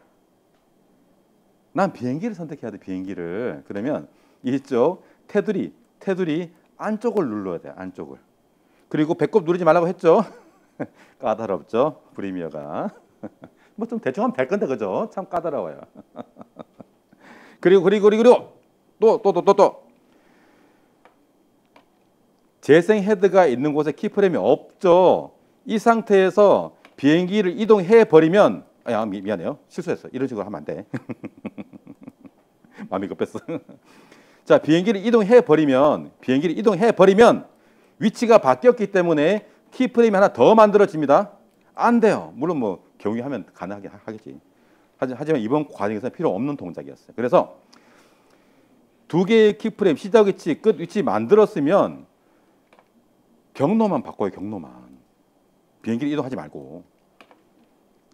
난 비행기를 선택해야 돼. 비행기를. 그러면 이쪽 테두리 안쪽을 눌러야 돼. 안쪽을. 그리고 배꼽 누르지 말라고 했죠. 까다롭죠. 프리미어가. 뭐 좀 대충 하면 될 건데 그죠? 참 까다로워요. 그리고 또 재생 헤드가 있는 곳에 키프레임이 없죠. 이 상태에서 비행기를 이동해 버리면 미안해요. 실수했어. 이런 식으로 하면 안 돼. 마음이 급했어. 자, 비행기를 이동해 버리면 위치가 바뀌었기 때문에 키프레임이 하나 더 만들어집니다. 안 돼요. 물론 뭐 경유하면 가능하게 하겠지. 하지만 이번 과정에서는 필요 없는 동작이었어요. 그래서 두 개의 키프레임 시작 위치, 끝 위치 만들었으면 경로만 바꿔요. 경로만. 비행기를 이동하지 말고.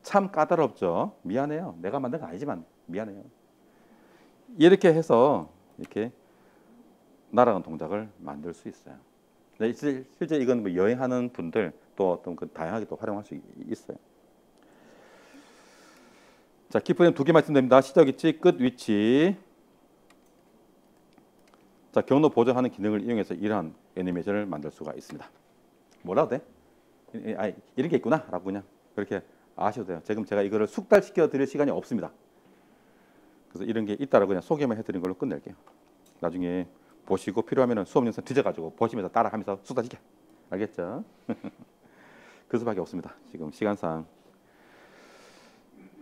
참 까다롭죠. 미안해요. 내가 만든 거 아니지만 미안해요. 이렇게 해서 이렇게 날아가는 동작을 만들 수 있어요. 실제 이건 뭐 여행하는 분들 또 어떤 그 다양하게 또 활용할 수 있어요. 자, 키프레임 두 개 말씀드립니다. 시작 위치, 끝 위치. 자, 경로 보정하는 기능을 이용해서 이러한 애니메이션을 만들 수가 있습니다. 뭐라도 돼? 이런 게 있구나 라고 그냥 그렇게 아셔도 돼요. 지금 제가 이거를 숙달시켜 드릴 시간이 없습니다. 그래서 이런 게 있다라고 그냥 소개만 해드린 걸로 끝낼게요. 나중에 보시고 필요하면 수업 영상 뒤져가지고 보시면서 따라하면서 숙달시켜. 알겠죠? 그 수밖에 없습니다. 지금 시간상.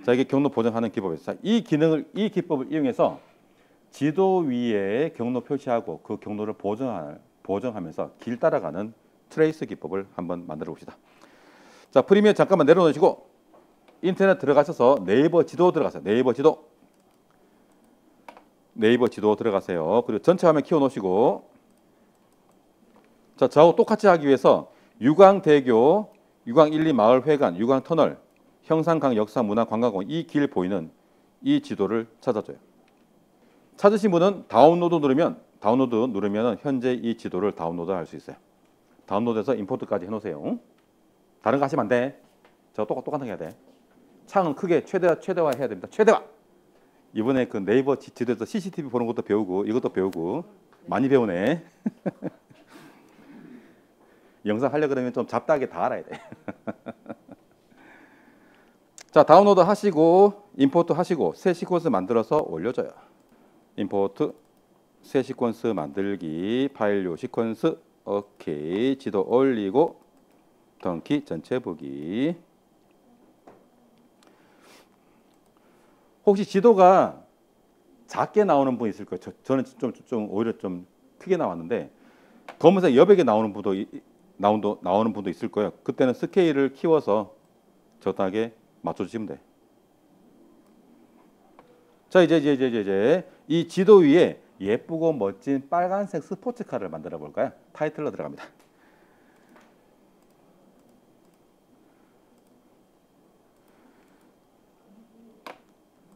자, 이게 경로 보정하는 기법이에요. 자, 이 기법을 이용해서 지도 위에 경로 표시하고 그 경로를 보정하면서 길 따라가는 트레이스 기법을 한번 만들어 봅시다. 자, 프리미어 잠깐만 내려놓으시고 인터넷 들어가셔서 네이버 지도 들어가세요. 네이버 지도 들어가세요. 그리고 전체 화면 키워놓으시고 자, 저하고 똑같이 하기 위해서 유광대교, 유광 1, 2 마을회관, 유광 터널, 형산강 역사 문화 관광공원 이 길 보이는 이 지도를 찾아줘요. 찾으신 분은 다운로드 누르면 현재 이 지도를 다운로드 할 수 있어요. 다운로드해서 임포트까지 해놓으세요. 다른 거 하시면 안 돼. 저 똑같은 거 해야 돼. 창은 크게 최대화 해야 됩니다. 최대화. 이번에 그 네이버 지도에서 CCTV 보는 것도 배우고 이것도 배우고 많이 배우네. 영상 하려 그러면 좀 잡다하게 다 알아야 돼. 자, 다운로드 하시고 임포트 하시고 새 시퀀스 만들어서 올려줘요. 임포트 새 시퀀스 만들기 파일류 시퀀스 오케이. 지도 올리고 덩키 전체 보기. 혹시 지도가 작게 나오는 분 있을 거예요. 저는 좀 오히려 좀 크게 나왔는데 검은색 여백에 나오는 분도 있을 거예요. 그때는 스케일을 키워서 적당하게 맞춰주시면 돼. 자 이제 이 지도 위에 예쁘고 멋진 빨간색 스포츠카를 만들어 볼까요? 타이틀로 들어갑니다.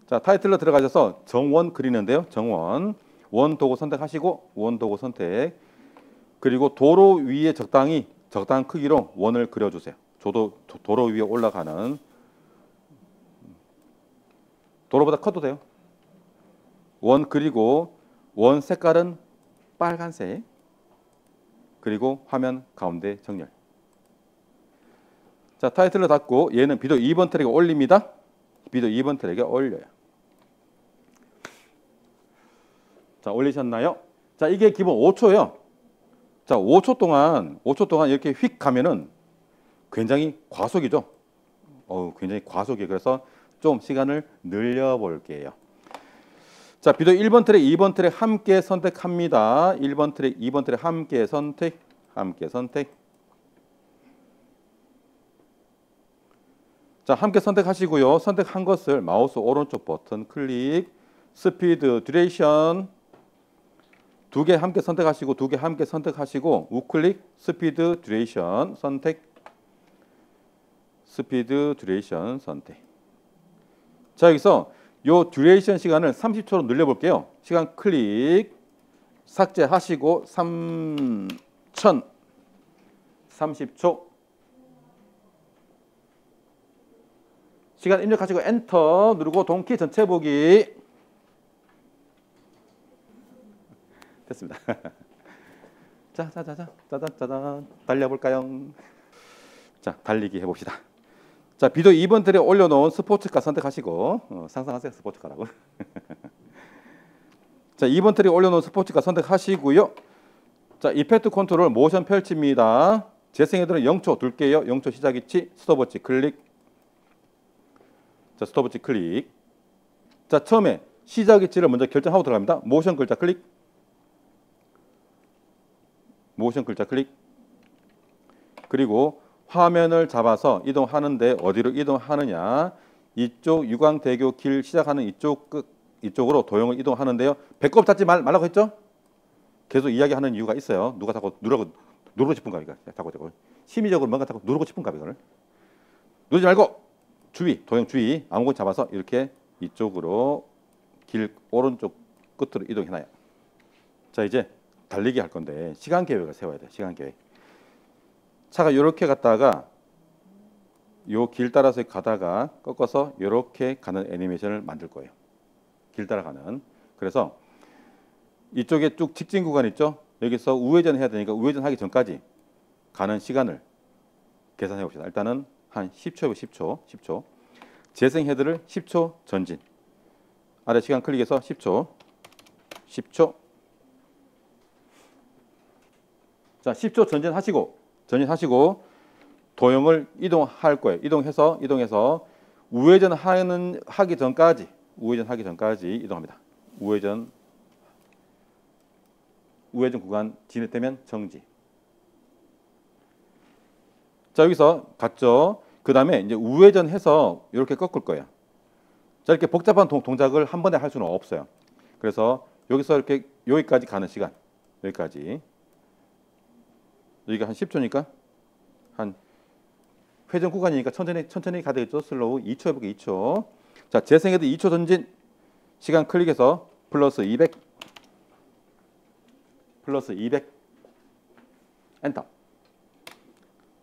자 타이틀로 들어가셔서 정원 그리는데요. 정원 원 도구 선택하시고 원 도구 선택 그리고 도로 위에 적당한 크기로 원을 그려주세요. 도로 위에 올라가는 도로보다 커도 돼요. 원 그리고 원 색깔은 빨간색 그리고 화면 가운데 정렬. 자 타이틀로 닫고 얘는 비디오 2번 트랙에 올립니다. 비디오 2번 트랙에 올려요. 자 올리셨나요? 자 이게 기본 5초예요. 자 5초 동안 이렇게 휙 가면은 굉장히 과속이죠. 굉장히 과속이에요. 그래서 좀 시간을 늘려 볼게요. 자 비디오 1번 트랙 2번 트랙 함께 선택합니다. 1번 트랙 2번 트랙 함께 선택. 자 함께 선택하시고요. 선택한 것을 마우스 오른쪽 버튼 클릭 스피드 듀레이션 두 개 함께 선택하시고 두 개 함께 선택하시고 우클릭 스피드 듀레이션 선택. 스피드 듀레이션 선택. 자 여기서 요 듀레이션 시간을 30초로 늘려 볼게요. 시간 클릭 삭제하시고 30초 시간 입력하시고 엔터 누르고 동키 전체 보기. 됐습니다. 짜잔 달려볼까요? 자 달리기 해봅시다. 자 비디오 2번 트랙에 올려놓은 스포츠카 선택하시고 상상하세요 스포츠카라고. 자 2번 트랙에 올려놓은 스포츠카 선택하시고요. 자 이펙트 컨트롤 모션 펼칩니다. 재생 헤드는 0초 둘게요. 0초 시작 위치 스톱워치 클릭. 자 스톱워치 클릭. 자 처음에 시작 위치를 먼저 결정하고 들어갑니다. 모션 글자 클릭. 그리고 화면을 잡아서 이동하는데 어디로 이동하느냐. 이쪽 유광대교 길 시작하는 이쪽으로 도형을 이동하는데요. 배꼽 잡지 말라고 했죠? 계속 이야기하는 이유가 있어요. 누가 자꾸 누르고 싶은가 이거. 자꾸 심리적으로 뭔가 자꾸 누르고 싶은가 이거를. 누르지 말고 도형 주위 아무거나 잡아서 이렇게 이쪽으로 길 오른쪽 끝으로 이동해놔요. 자 이제 달리기 할 건데 시간 계획을 세워야 돼. 시간 계획. 차가 이렇게 갔다가 요 길 따라서 가다가 꺾어서 이렇게 가는 애니메이션을 만들 거예요. 길 따라가는. 그래서 이쪽에 쭉 직진 구간 있죠. 여기서 우회전 해야 되니까 우회전 하기 전까지 가는 시간을 계산해 봅시다. 일단은 한 10초. 재생 헤드를 10초 전진. 아래 시간 클릭해서 10초. 자, 10초 전진하시고 도형을 이동할 거예요. 이동해서 우회전 하기 전까지 이동합니다. 우회전 구간 진입되면 정지. 자, 여기서 갔죠. 그 다음에 이제 우회전해서 이렇게 꺾을 거예요. 자, 이렇게 복잡한 동작을 한 번에 할 수는 없어요. 그래서 여기서 이렇게 여기까지 가는 시간, 여기가 한 10초니까 한 회전 구간이니까 천천히 가야 되겠죠. 슬로우 2초 해볼게요. 2초. 자, 재생헤드 2초 전진. 시간 클릭해서 플러스 200 엔터.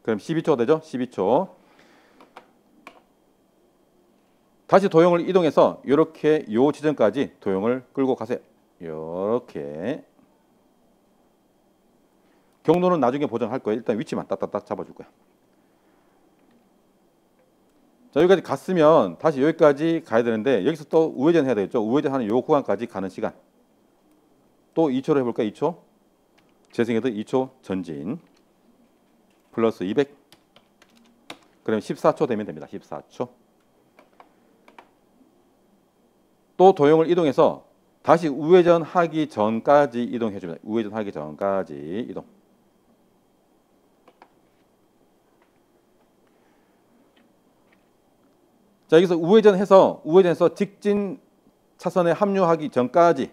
그럼 12초가 되죠. 12초. 다시 도형을 이동해서 이렇게 요 지점까지 도형을 끌고 가세요. 이렇게. 경로는 나중에 보정할 거예요. 일단 위치만 딱딱딱 잡아줄 거야. 자, 여기까지 갔으면 다시 여기까지 가야 되는데 여기서 또 우회전 해야 되겠죠. 우회전하는 요 구간까지 가는 시간. 또 2초로 해볼까? 2초. 재생헤드 2초 전진. 플러스 200. 그러면 14초 되면 됩니다. 14초. 또 도형을 이동해서 다시 우회전하기 전까지 이동해 줍니다. 우회전하기 전까지 이동. 자, 여기서 우회전해서 직진 차선에 합류하기 전까지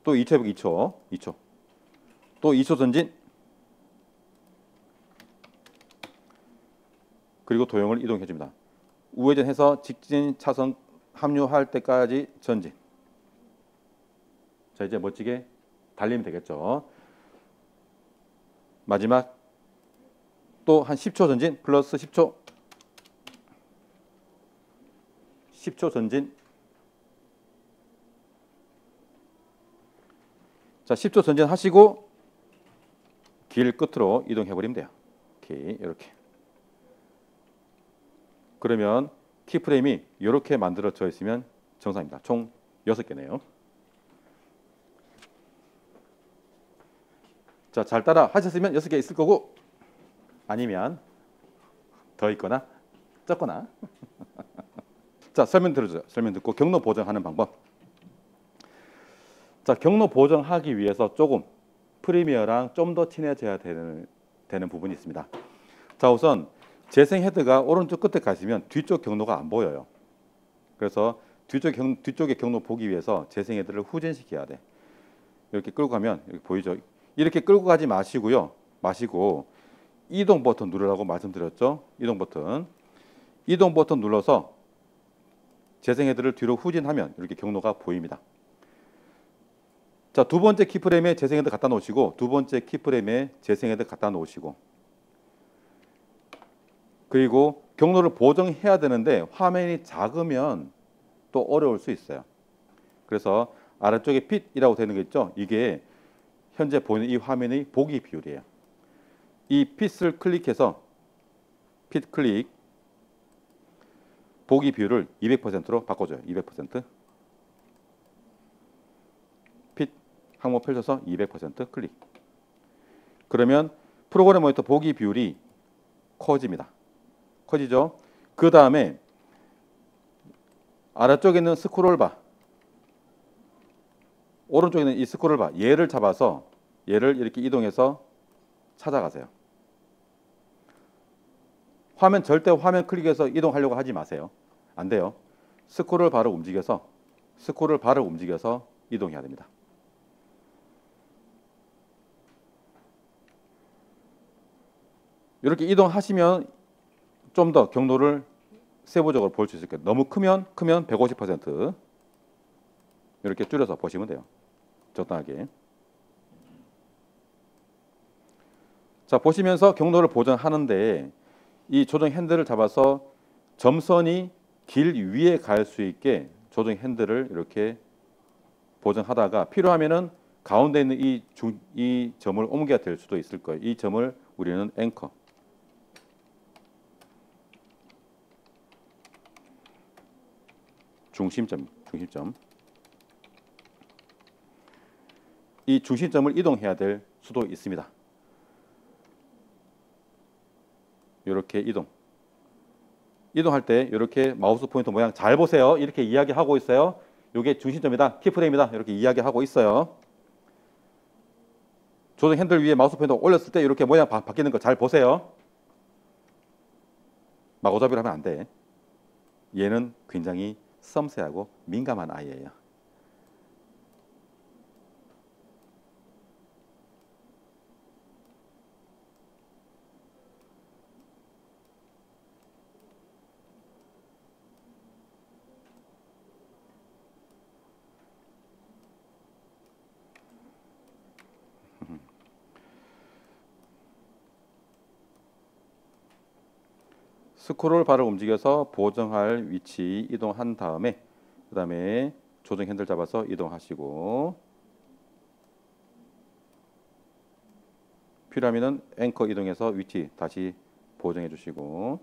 또 2초 해보기 2초. 또 2초 전진. 그리고 도형을 이동해 줍니다. 우회전해서 직진 차선 합류할 때까지 전진. 자, 이제 멋지게 달리면 되겠죠. 마지막 또 한 10초 전진 플러스 10초. 10초 전진. 자, 10초 전진 하시고 길 끝으로 이동해 버리면 돼요. 오케이, 이렇게. 그러면 키프레임이 이렇게 만들어져 있으면 정상입니다. 총 6개네요. 자, 잘 따라 하셨으면 6개 있을 거고 아니면 더 있거나 적거나. 자, 설명 들어주세요. 설명 듣고 경로 보정하는 방법. 자, 경로 보정하기 위해서 조금 프리미어랑 좀 더 친해져야 되는 부분이 있습니다. 자, 우선 재생 헤드가 오른쪽 끝에 가시면 뒤쪽 경로가 안 보여요. 그래서 뒤쪽의 경로 보기 위해서 재생 헤드를 후진시켜야 돼. 이렇게 끌고 가면 이렇게 보이죠? 이렇게 끌고 가지 마시고요. 마시고 이동 버튼 누르라고 말씀드렸죠? 이동 버튼 눌러서 재생 헤드를 뒤로 후진하면 이렇게 경로가 보입니다. 자, 두 번째 키프레임에 재생 헤드 갖다 놓으시고 두 번째 키프레임에 재생 헤드 갖다 놓으시고 그리고 경로를 보정해야 되는데 화면이 작으면 또 어려울 수 있어요. 그래서 아래쪽에 핏이라고 되는 게 있죠. 이게 현재 보이는 이 화면의 보기 비율이에요. 이 핏을 클릭해서 핏 클릭 보기 비율을 200%로 바꿔줘요. 200%. 핏 항목 펼쳐서 200% 클릭. 그러면 프로그램 모니터 보기 비율이 커집니다. 커지죠. 그 다음에 아래쪽에 있는 스크롤바, 오른쪽에 있는 이 스크롤바, 얘를 잡아서 얘를 이렇게 이동해서 찾아가세요. 절대 화면 클릭해서 이동하려고 하지 마세요. 안 돼요. 스크롤 바를 움직여서 이동해야 됩니다. 이렇게 이동하시면 좀 더 경로를 세부적으로 볼 수 있을 거예요. 너무 크면 150% 이렇게 줄여서 보시면 돼요. 적당하게. 자, 보시면서 경로를 보정하는데 이 조정 핸들을 잡아서 점선이 길 위에 갈 수 있게 조정 핸들을 이렇게 보정하다가 필요하면은 가운데 있는 이 점을 옮겨야 될 수도 있을 거예요. 이 점을 우리는 앵커. 중심점. 이 중심점을 이동해야 될 수도 있습니다. 이렇게 이동할 때 이렇게 마우스 포인터 모양 잘 보세요. 이렇게 이야기하고 있어요. 이게 중심점이다, 키프레임이다 이렇게 이야기하고 있어요. 조정 핸들 위에 마우스 포인터 올렸을 때 이렇게 모양 바뀌는 거 잘 보세요. 마구잡이로 하면 안 돼. 얘는 굉장히 섬세하고 민감한 아이예요. 스크롤 바를 움직여서 보정할 위치 이동한 다음에 그 다음에 조정 핸들 잡아서 이동하시고 필요하면 앵커 이동해서 위치 다시 보정해 주시고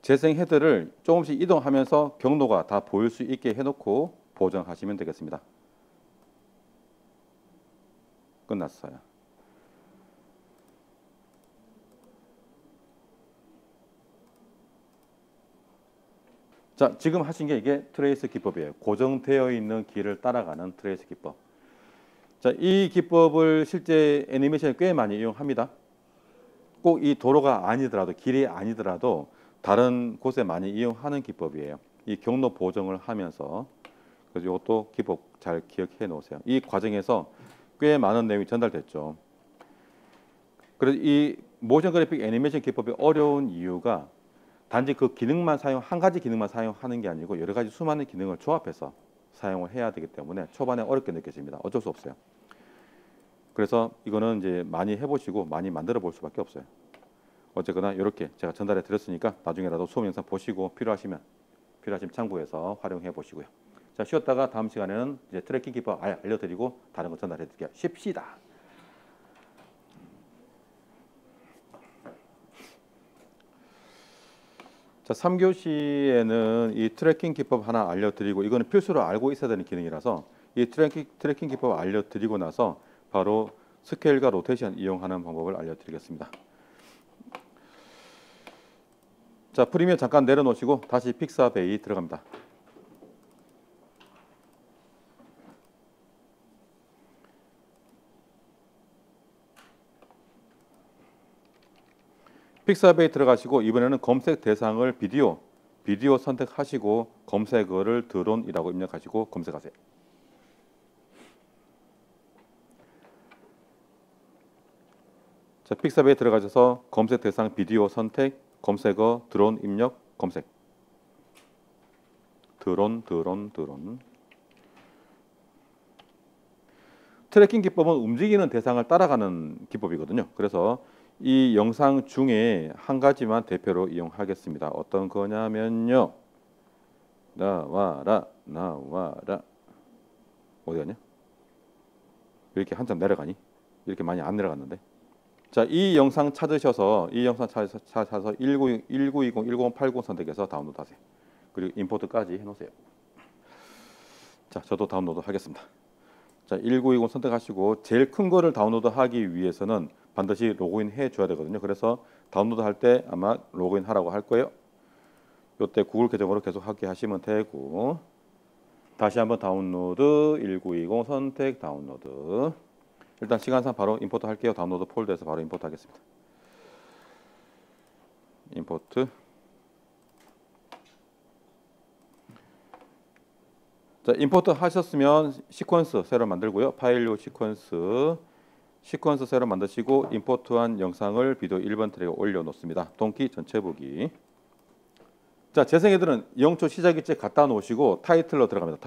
재생 헤드를 조금씩 이동하면서 경로가 다 보일 수 있게 해놓고 보정하시면 되겠습니다. 끝났어요. 자, 지금 하신 게 이게 트레이스 기법이에요. 고정되어 있는 길을 따라가는 트레이스 기법. 자, 이 기법을 실제 애니메이션에 꽤 많이 이용합니다. 꼭 이 도로가 아니더라도, 길이 아니더라도 다른 곳에 많이 이용하는 기법이에요. 이 경로 보정을 하면서. 그래서 이것도 기법 잘 기억해 놓으세요. 이 과정에서 꽤 많은 내용이 전달됐죠. 그래서 이 모션 그래픽 애니메이션 기법이 어려운 이유가 단지 그 기능만 한 가지 기능만 사용하는 게 아니고 여러 가지 수많은 기능을 조합해서 사용을 해야 되기 때문에 초반에 어렵게 느껴집니다. 어쩔 수 없어요. 그래서 이거는 이제 많이 해보시고 많이 만들어 볼 수밖에 없어요. 어쨌거나 이렇게 제가 전달해 드렸으니까 나중에라도 수업 영상 보시고 필요하시면 참고해서 활용해 보시고요. 자, 쉬었다가 다음 시간에는 이제 트래킹 기법 알려드리고 다른 거 전달해 드릴게요. 쉽시다. 자, 3교시에는 이 트래킹 기법 하나 알려드리고 이거는 필수로 알고 있어야 되는 기능이라서 이 트래킹 기법 알려드리고 나서 바로 스케일과 로테이션 이용하는 방법을 알려드리겠습니다. 자, 프리미어 잠깐 내려놓으시고 다시 픽사베이 들어갑니다. 픽사베이 들어가시고 이번에는 검색 대상을 비디오 선택하시고 검색어를 드론이라고 입력하시고 검색하세요. 자, 픽사베이 들어가셔서 검색 대상 비디오 선택, 검색어 드론 입력, 검색. 드론. 트래킹 기법은 움직이는 대상을 따라가는 기법이거든요. 그래서 이 영상 중에 한 가지만 대표로 이용하겠습니다. 어떤 거냐면요. 나와라. 어디 갔냐? 왜 이렇게 한참 내려가니? 이렇게 많이 안 내려갔는데. 자, 이 영상 찾으셔서 1920, 1080 선택해서 다운로드하세요. 그리고 임포트까지 해놓으세요. 자, 저도 다운로드 하겠습니다. 자, 1920 선택하시고 제일 큰 거를 다운로드하기 위해서는 반드시 로그인 해줘야 되거든요. 그래서 다운로드 할 때 아마 로그인 하라고 할 거예요. 이때 구글 계정으로 계속 하게 하시면 되고 다시 한번 다운로드 1920 선택 다운로드. 일단 시간상 바로 임포트 할게요. 다운로드 폴더에서 바로 임포트 하겠습니다. 임포트. 자, 임포트 하셨으면 시퀀스 새로 만들고요. 파일류 시퀀스 새로 만드시고 임포트한 영상을 비디오 1번 트랙에 올려놓습니다. 동기 전체 보기. 자, 재생애들은 영초 시작일지 갖다 놓으시고 타이틀로 들어갑니다.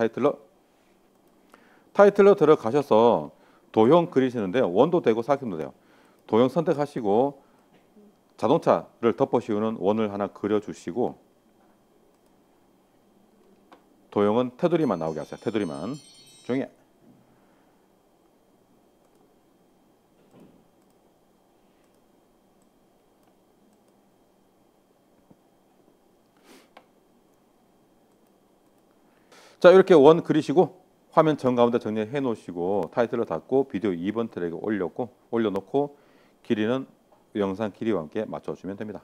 타이틀로 들어가셔서 도형 그리시는데요. 원도 되고 사각형도 돼요. 도형 선택하시고 자동차를 덮어 씌우는 원을 하나 그려주시고 도형은 테두리만 나오게 하세요. 테두리만. 조용히 해. 자, 이렇게 원 그리시고 화면 정가운데 정리해 놓으시고 타이틀을 닫고 비디오 2번 트랙에 올려놓고 길이는 영상 길이와 함께 맞춰주면 됩니다.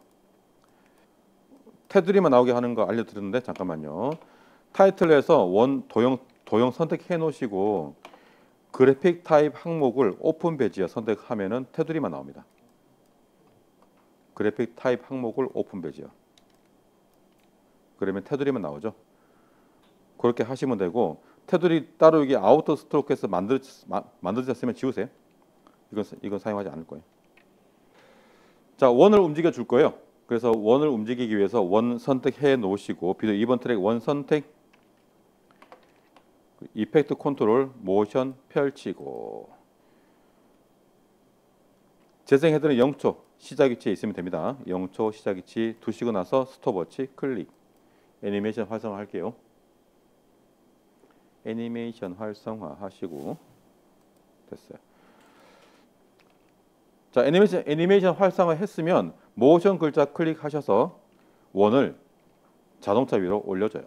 테두리만 나오게 하는 거 알려드렸는데 잠깐만요. 타이틀에서 원 도형 선택해 놓으시고 그래픽 타입 항목을 오픈 베지어 선택하면은 테두리만 나옵니다. 그래픽 타입 항목을 오픈 베지어. 그러면 테두리만 나오죠. 그렇게 하시면 되고 테두리 따로 이게 아우터 스트로크에서 만들어졌으면 지우세요. 이건 사용하지 않을 거예요. 자, 원을 움직여 줄 거예요. 그래서 원을 움직이기 위해서 원 선택해 놓으시고 비디오 2번 트랙 원 선택 이펙트 컨트롤 모션 펼치고 재생 헤드는 0초 시작 위치에 있으면 됩니다. 0초 시작 위치 두시고 나서 스톱워치 클릭. 애니메이션 활성화할게요. 애니메이션 활성화 하시고 됐어요. 자, 애니메이션 활성화 했으면 모션 글자 클릭하셔서 원을 자동차 위로 올려줘요.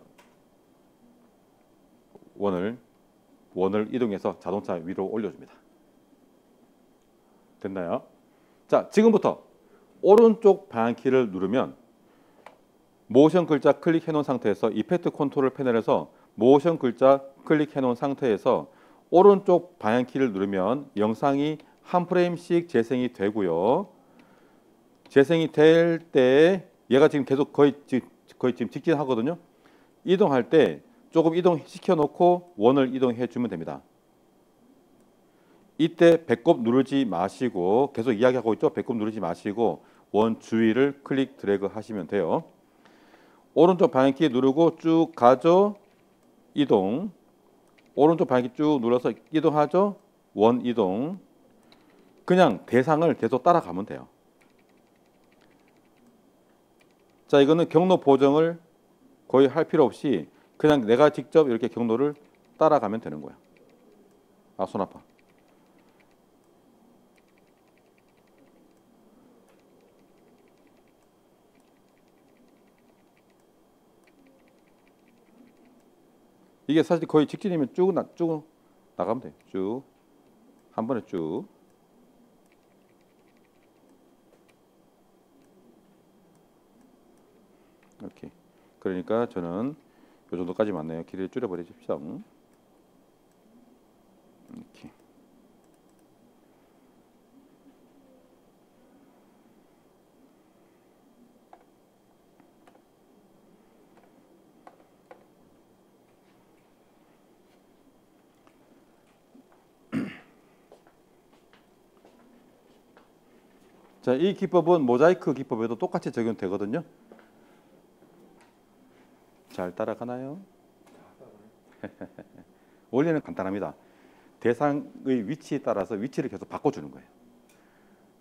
원을 이동해서 자동차 위로 올려줍니다. 됐나요? 자, 지금부터 오른쪽 방향키를 누르면 모션 글자 클릭해 놓은 상태에서 이펙트 컨트롤 패널에서 모션 글자 클릭해 놓은 상태에서 오른쪽 방향키를 누르면 영상이 한 프레임씩 재생이 되고요. 재생이 될 때 얘가 지금 계속 거의 지금 직진하거든요. 이동할 때 조금 이동시켜 놓고 원을 이동해 주면 됩니다. 이때 배꼽 누르지 마시고 계속 이야기하고 있죠. 배꼽 누르지 마시고 원 주위를 클릭 드래그 하시면 돼요. 오른쪽 방향키 누르고 쭉 가죠. 이동. 오른쪽 방향키 쭉 눌러서 이동하죠. 원 이동. 그냥 대상을 계속 따라가면 돼요. 자, 이거는 경로 보정을 거의 할 필요 없이 그냥 내가 직접 이렇게 경로를 따라가면 되는 거야. 아, 손 아파. 이게 사실 거의 직진이면 쭉 나가면 돼. 쭉 한 번에 쭉. 이렇게. 그러니까 저는 이 정도까지 맞네요. 길이를 줄여버려 주십시오. 이렇게. 자, 이 기법은 모자이크 기법에도 똑같이 적용되거든요. 잘 따라가나요? 원리는 간단합니다. 대상의 위치에 따라서 위치를 계속 바꿔주는 거예요.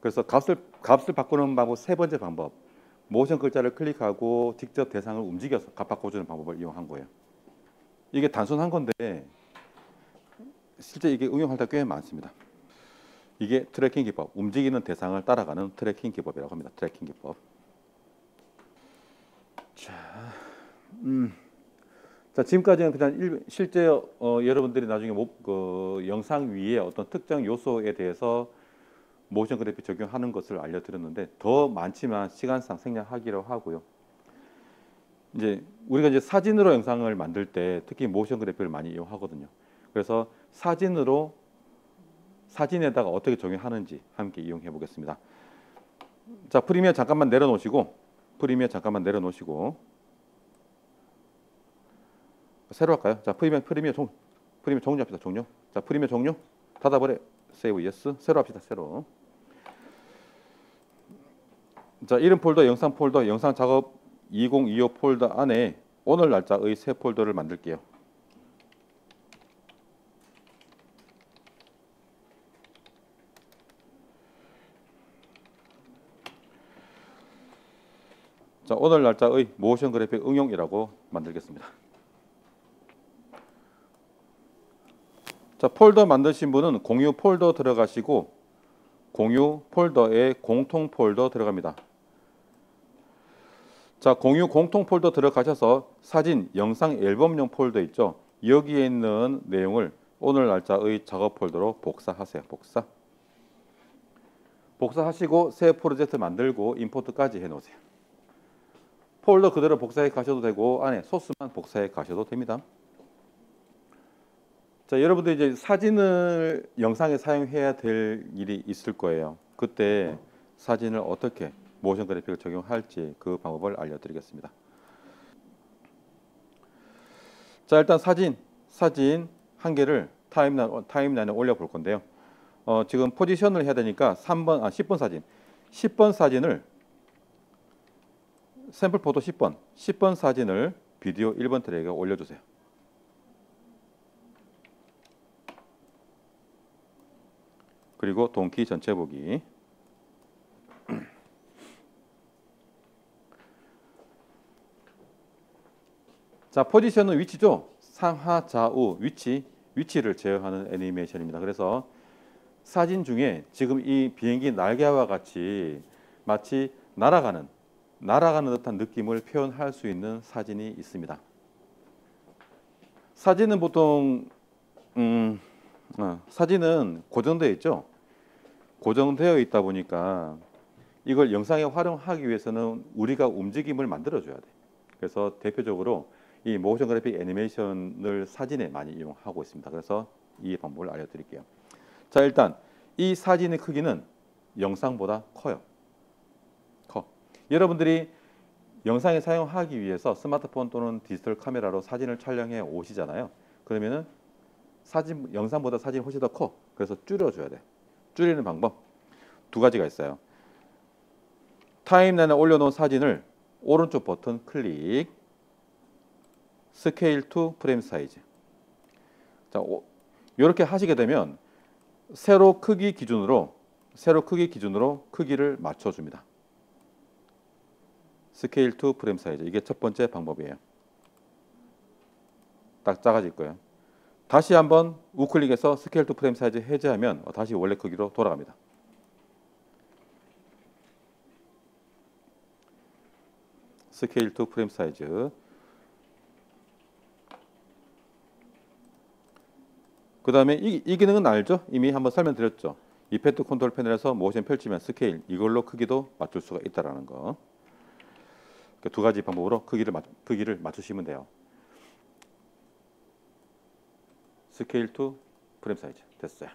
그래서 값을 바꾸는 방법 세 번째 방법. 모션 글자를 클릭하고 직접 대상을 움직여서 값 바꿔주는 방법을 이용한 거예요. 이게 단순한 건데 실제 이게 응용할 때 꽤 많습니다. 이게 트래킹 기법, 움직이는 대상을 따라가는 트래킹 기법이라고 합니다. 트래킹 기법. 자, 지금까지는 그냥 실제 여러분들이 나중에 영상 위에 어떤 특정 요소에 대해서 모션 그래픽 적용하는 것을 알려드렸는데 더 많지만 시간상 생략하기로 하고요. 이제 우리가 이제 사진으로 영상을 만들 때 특히 모션 그래픽을 많이 이용하거든요. 그래서 사진에다가 어떻게 적용하는지 함께 이용해 보겠습니다. 자, 프리미어 잠깐만 내려놓으시고 새로 할까요? 자, 프리미어 종료합시다. 종료. 자, 프리미어 종료. 닫아버려. 세이브 예스. 새로 합시다. 새로. 자, 이름 폴더, 영상 폴더, 영상 작업 2025 폴더 안에 오늘 날짜의 새 폴더를 만들게요. 자, 오늘 날짜의 모션 그래픽 응용이라고 만들겠습니다. 자, 폴더 만드신 분은 공유 폴더 들어가시고 공유 폴더에 공통 폴더 들어갑니다. 자, 공유 공통 폴더 들어가셔서 사진, 영상 앨범용 폴더 있죠. 여기에 있는 내용을 오늘 날짜의 작업 폴더로 복사하세요. 복사하시고 새 프로젝트 만들고 임포트까지 해놓으세요. 폴더 그대로 복사해 가셔도 되고 안에 소스만 복사해 가셔도 됩니다. 자, 여러분들 이제 사진을 영상에 사용해야 될 일이 있을 거예요. 그때 사진을 어떻게 모션 그래픽을 적용할지 그 방법을 알려드리겠습니다. 자, 일단 사진 한 개를 타임라인에 올려볼 건데요. 지금 포지션을 해야 되니까 10번 사진. 10번 사진을 샘플 포토 10번 사진을 비디오 1번 트랙에 올려주세요. 그리고 동키 전체 보기. 자, 포지션은 위치죠. 상하 좌우 위치를 제어하는 애니메이션입니다. 그래서 사진 중에 지금 이 비행기 날개와 같이 마치 날아가는 날아가는 듯한 느낌을 표현할 수 있는 사진이 있습니다. 사진은 보통 사진은 고정되어 있죠. 고정되어 있다 보니까 이걸 영상에 활용하기 위해서는 우리가 움직임을 만들어줘야 돼. 그래서 대표적으로 이 모션 그래픽 애니메이션을 사진에 많이 이용하고 있습니다. 그래서 이 방법을 알려드릴게요. 자, 일단 이 사진의 크기는 영상보다 커요. 여러분들이 영상에 사용하기 위해서 스마트폰 또는 디지털 카메라로 사진을 촬영해 오시잖아요. 그러면은 영상보다 사진이 훨씬 더 커. 그래서 줄여줘야 돼. 줄이는 방법 두 가지가 있어요. 타임라인에 올려놓은 사진을 오른쪽 버튼 클릭, 스케일 투 프레임 사이즈. 자, 이렇게 하시게 되면 세로 크기 기준으로 크기를 맞춰줍니다. 스케일 투 프레임 사이즈. 이게 첫 번째 방법이에요. 딱 작아질 거예요. 다시 한번 우클릭해서 스케일 투 프레임 사이즈 해제하면 다시 원래 크기로 돌아갑니다. 스케일 투 프레임 사이즈. 그 다음에 이 기능은 알죠? 이미 한번 설명드렸죠. 이펙트 컨트롤 패널에서 모션 펼치면 스케일 이걸로 크기도 맞출 수가 있다는 거. 두 가지 방법으로 크기를 맞추시면 돼요. 스케일 투 프레임 사이즈 됐어요.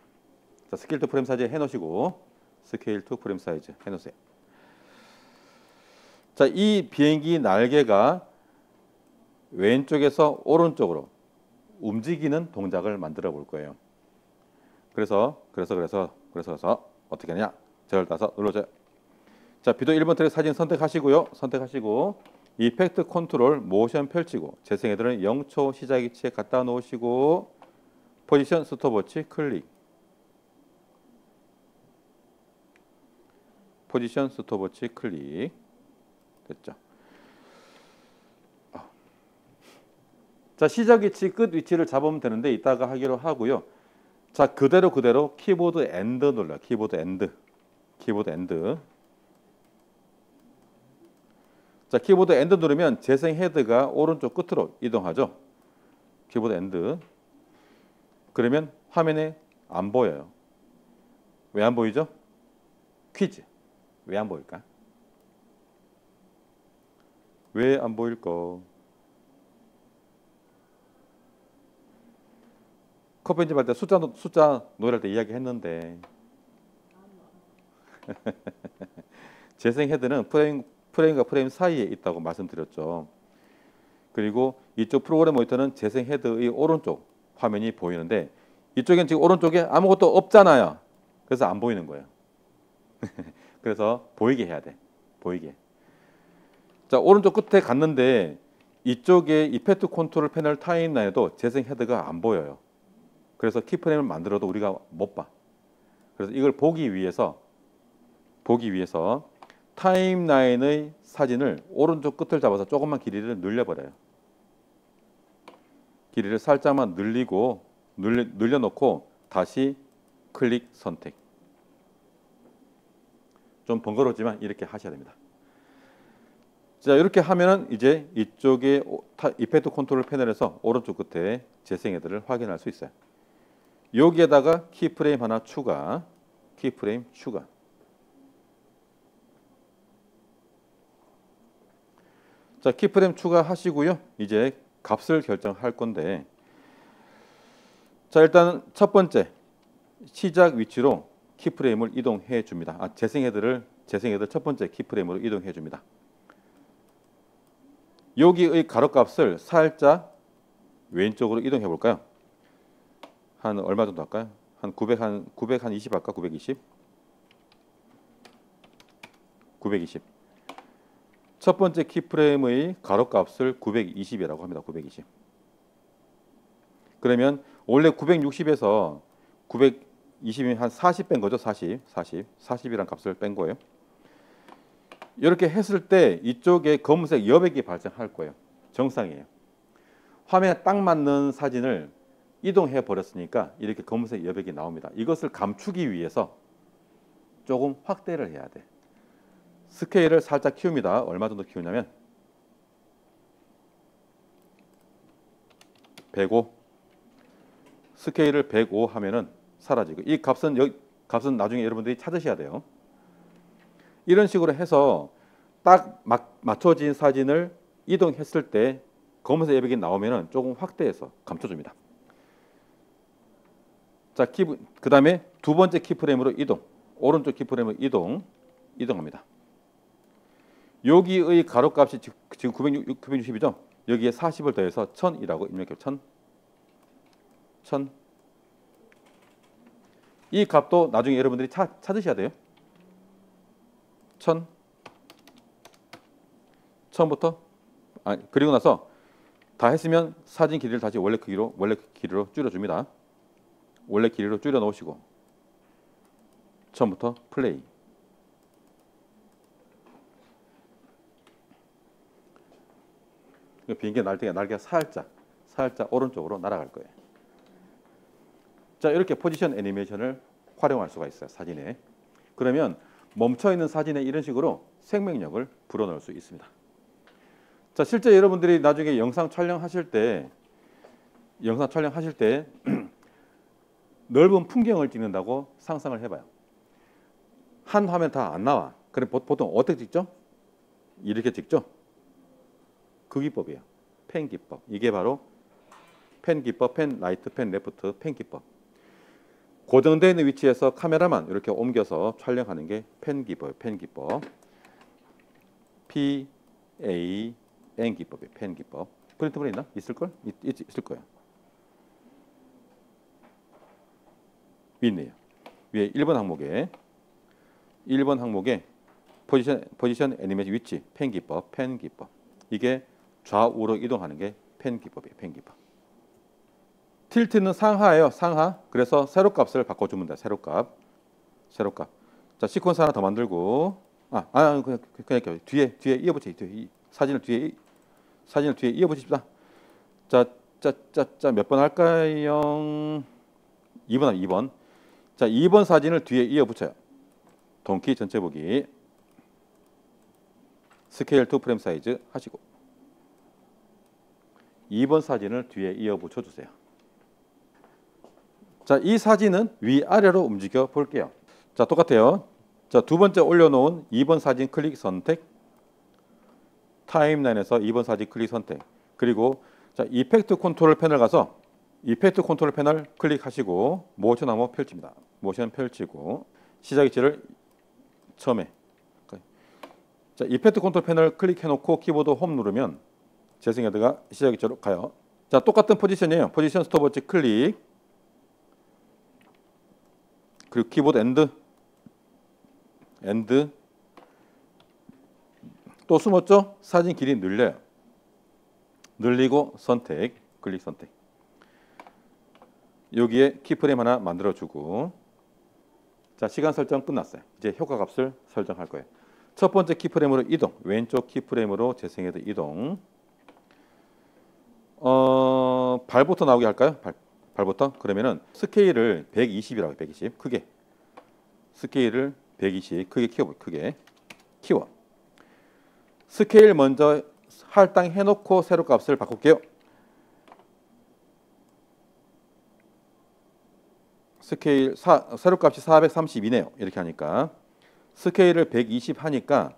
자, 스케일 투 프레임 사이즈 해놓으시고 스케일 투 프레임 사이즈 해놓으세요. 자, 이 비행기 날개가 왼쪽에서 오른쪽으로 움직이는 동작을 만들어 볼 거예요. 그래서 어떻게 하냐? 저를 따서 눌러줘요. 자, 비도 1번 트랙 사진 선택하시고요. 선택하시고 이펙트 컨트롤 모션 펼치고 재생 헤더는 0초 시작 위치에 갖다 놓으시고 포지션 스톱워치 클릭. 포지션 스톱워치 클릭. 됐죠? 자, 시작 위치, 끝 위치를 잡으면 되는데 이따가 하기로 하고요. 자, 그대로 키보드 엔드 눌러요. 키보드 엔드. 자, 키보드 엔드 누르면 재생 헤드가 오른쪽 끝으로 이동하죠. 키보드 엔드. 그러면 화면에 안 보여요. 왜 안 보이죠? 퀴즈. 왜 안 보일까? 왜 안 보일까? 컷 편집할 때 숫자 노래할 때 이야기했는데 재생 헤드는 프레임과 프레임 사이에 있다고 말씀드렸죠. 그리고 이쪽 프로그램 모니터는 재생 헤드의 오른쪽 화면이 보이는데 이쪽엔 지금 오른쪽에 아무것도 없잖아요. 그래서 안 보이는 거예요. 그래서 보이게 해야 돼. 보이게. 자, 오른쪽 끝에 갔는데 이쪽에 이펙트 컨트롤 패널 타임라인에도 재생 헤드가 안 보여요. 그래서 키프레임을 만들어도 우리가 못 봐. 그래서 이걸 보기 위해서 타임라인의 사진을 오른쪽 끝을 잡아서 조금만 길이를 늘려버려요. 길이를 살짝만 늘려놓고 다시 클릭 선택. 좀 번거롭지만 이렇게 하셔야 됩니다. 자, 이렇게 하면은 이제 이쪽에 이펙트 컨트롤 패널에서 오른쪽 끝에 재생 헤드를 확인할 수 있어요. 여기에다가 키프레임 하나 추가. 자, 키프레임 추가하시고요. 이제 값을 결정할 건데, 자, 일단 첫 번째 시작 위치로 키프레임을 이동해 줍니다. 재생 헤드 첫 번째 키프레임으로 이동해 줍니다. 여기의 가로값을 살짝 왼쪽으로 이동해 볼까요? 한 얼마 정도 할까요? 한 920 할까? 920. 첫 번째 키프레임의 가로값을 920이라고 합니다. 920. 그러면 원래 960에서 920이면 한 40 뺀 거죠. 40이란 값을 뺀 거예요. 이렇게 했을 때 이쪽에 검은색 여백이 발생할 거예요. 정상이에요. 화면에 딱 맞는 사진을 이동해 버렸으니까 이렇게 검은색 여백이 나옵니다. 이것을 감추기 위해서 조금 확대를 해야 돼. 스케일을 살짝 키웁니다. 얼마 정도 키우냐면 105. 스케일을 105 하면은 사라지고, 이 값은 나중에 여러분들이 찾으셔야 돼요. 이런 식으로 해서 딱 맞춰진 사진을 이동했을 때 검은색 여백이 나오면은 조금 확대해서 감춰줍니다. 자, 그 다음에 두 번째 키프레임으로 이동. 오른쪽 키프레임으로 이동합니다. 여기의 가로값이 지금 960이죠? 여기에 40을 더해서 1000이라고 입력해요. 1000. 이 값도 나중에 여러분들이 찾으셔야 돼요. 1000부터 그리고 나서 다 했으면 사진 길이를 다시 원래 길이로 줄여줍니다. 원래 길이로 줄여 놓으시고 처음부터 플레이. 비행기 날개가 살짝 오른쪽으로 날아갈 거예요. 자, 이렇게 포지션 애니메이션을 활용할 수가 있어요, 사진에. 그러면 멈춰 있는 사진에 이런 식으로 생명력을 불어넣을 수 있습니다. 자, 실제 여러분들이 나중에 영상 촬영하실 때 넓은 풍경을 찍는다고 상상을 해봐요. 한 화면 다 안 나와. 그럼 보통 어떻게 찍죠? 이렇게 찍죠? 그 기법이에요. 펜 기법. 이게 바로 펜 기법, 펜 라이트, 펜 레프트, 펜 기법. 고정되어 있는 위치에서 카메라만 이렇게 옮겨서 촬영하는 게 펜 기법이에요. 펜 기법. PAN 기법이에요. 펜 기법. 프린트본에 있나? 있을걸? 있을 거예요. 있네요. 위에 1번 항목에 포지션 애니메이션 위치, 펜 기법. 이게 좌우로 이동하는 게 펜 기법이에요. 펜 기법. 틸트는 상하예요. 상하. 그래서 세로값을 바꿔주면 돼요. 세로값. 자, 시퀀스 하나 더 만들고 그냥 뒤에 이어붙여. 사진을 뒤에 이어붙입시다. 자, 몇 번 할까요? 2번. 자, 2번 사진을 뒤에 이어붙여요. 동키 전체 보기. 스케일 2 프레임 사이즈 하시고 2번 사진을 뒤에 이어붙여 주세요. 자, 이 사진은 위아래로 움직여 볼게요. 자, 똑같아요. 자, 두 번째 올려놓은 2번 사진 클릭 선택. 타임라인에서 2번 사진 클릭 선택. 그리고 자, 이펙트 컨트롤 패널 가서 이펙트 컨트롤 패널 클릭하시고 모션 한번 펼칩니다. 모션 펼치고 시작 위치를 처음에. 자, 이펙트 컨트롤 패널 클릭해놓고 키보드 홈 누르면 재생헤드가 시작 위치로 가요. 자, 똑같은 포지션이에요. 포지션 스톱워치 클릭. 그리고 키보드 엔드. 또 숨었죠? 사진 길이 늘려요. 늘리고 선택, 클릭 선택. 여기에 키프레임 하나 만들어주고. 자, 시간 설정 끝났어요. 이제 효과 값을 설정할 거예요. 첫 번째 키프레임으로 이동. 왼쪽 키프레임으로 재생헤드 이동. 발부터 나오게 할까요? 발부터? 그러면은 스케일을 120이라고 120. 크게. 스케일을 120. 크게 키워. 스케일 먼저 할당해 놓고 세로 값을 바꿀게요. 스케일 세로 값이 432네요. 이렇게 하니까 스케일을 120 하니까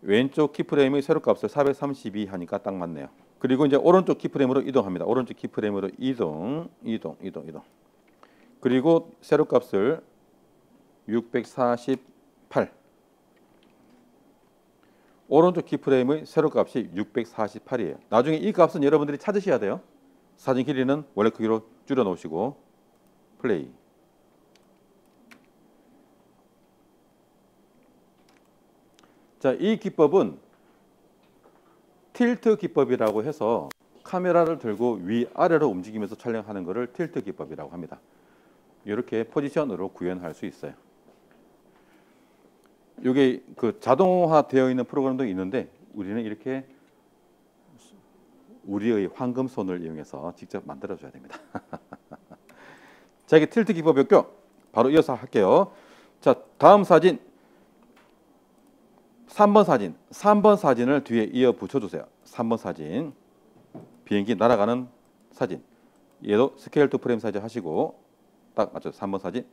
왼쪽 키프레임의 세로 값을 432 하니까 딱 맞네요. 그리고 이제 오른쪽 키프레임으로 이동합니다. 오른쪽 키프레임으로 이동. 그리고 세로 값을 648. 오른쪽 키프레임의 세로 값이 648이에요. 나중에 이 값은 여러분들이 찾으셔야 돼요. 사진 길이는 원래 크기로 줄여 놓으시고 플레이. 자, 이 기법은 틸트 기법이라고 해서 카메라를 들고 위아래로 움직이면서 촬영하는 것을 틸트 기법이라고 합니다. 이렇게 포지션으로 구현할 수 있어요. 이게 그 자동화되어 있는 프로그램도 있는데 우리는 이렇게 우리의 황금손을 이용해서 직접 만들어줘야 됩니다. 자, 이게 틸트 기법이었고 바로 이어서 할게요. 자, 다음 사진 3번 사진을 뒤에 이어 붙여주세요. 3번 사진, 비행기 날아가는 사진. 얘도 스케일 투 프레임 사이즈 하시고 딱 맞죠? 3번 사진.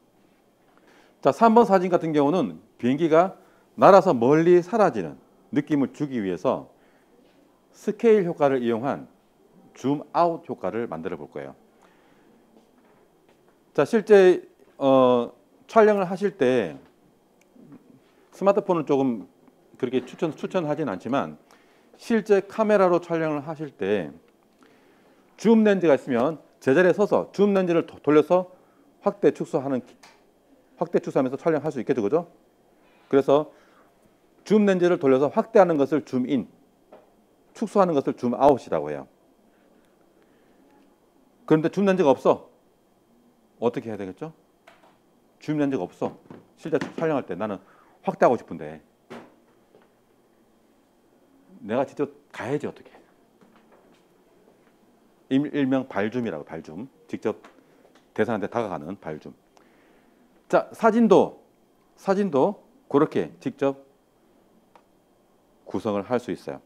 자, 3번 사진 같은 경우는 비행기가 날아서 멀리 사라지는 느낌을 주기 위해서 스케일 효과를 이용한 줌 아웃 효과를 만들어 볼 거예요. 자, 실제 촬영을 하실 때 스마트폰은 조금 그렇게 추천하진 않지만 실제 카메라로 촬영을 하실 때 줌 렌즈가 있으면 제자리에 서서 줌 렌즈를 돌려서 확대 축소하면서 촬영할 수 있겠죠, 그죠? 그래서 줌 렌즈를 돌려서 확대하는 것을 줌인, 축소하는 것을 줌 아웃이라고 해요. 그런데 줌 렌즈가 없어. 어떻게 해야 되겠죠? 줌 렌즈가 없어. 실제 촬영할 때 나는 확대하고 싶은데 내가 직접 가야지 어떻게. 일명 발줌이라고, 발줌. 직접 대상한테 다가가는 발줌. 자, 사진도 그렇게 직접 구성을 할 수 있어요.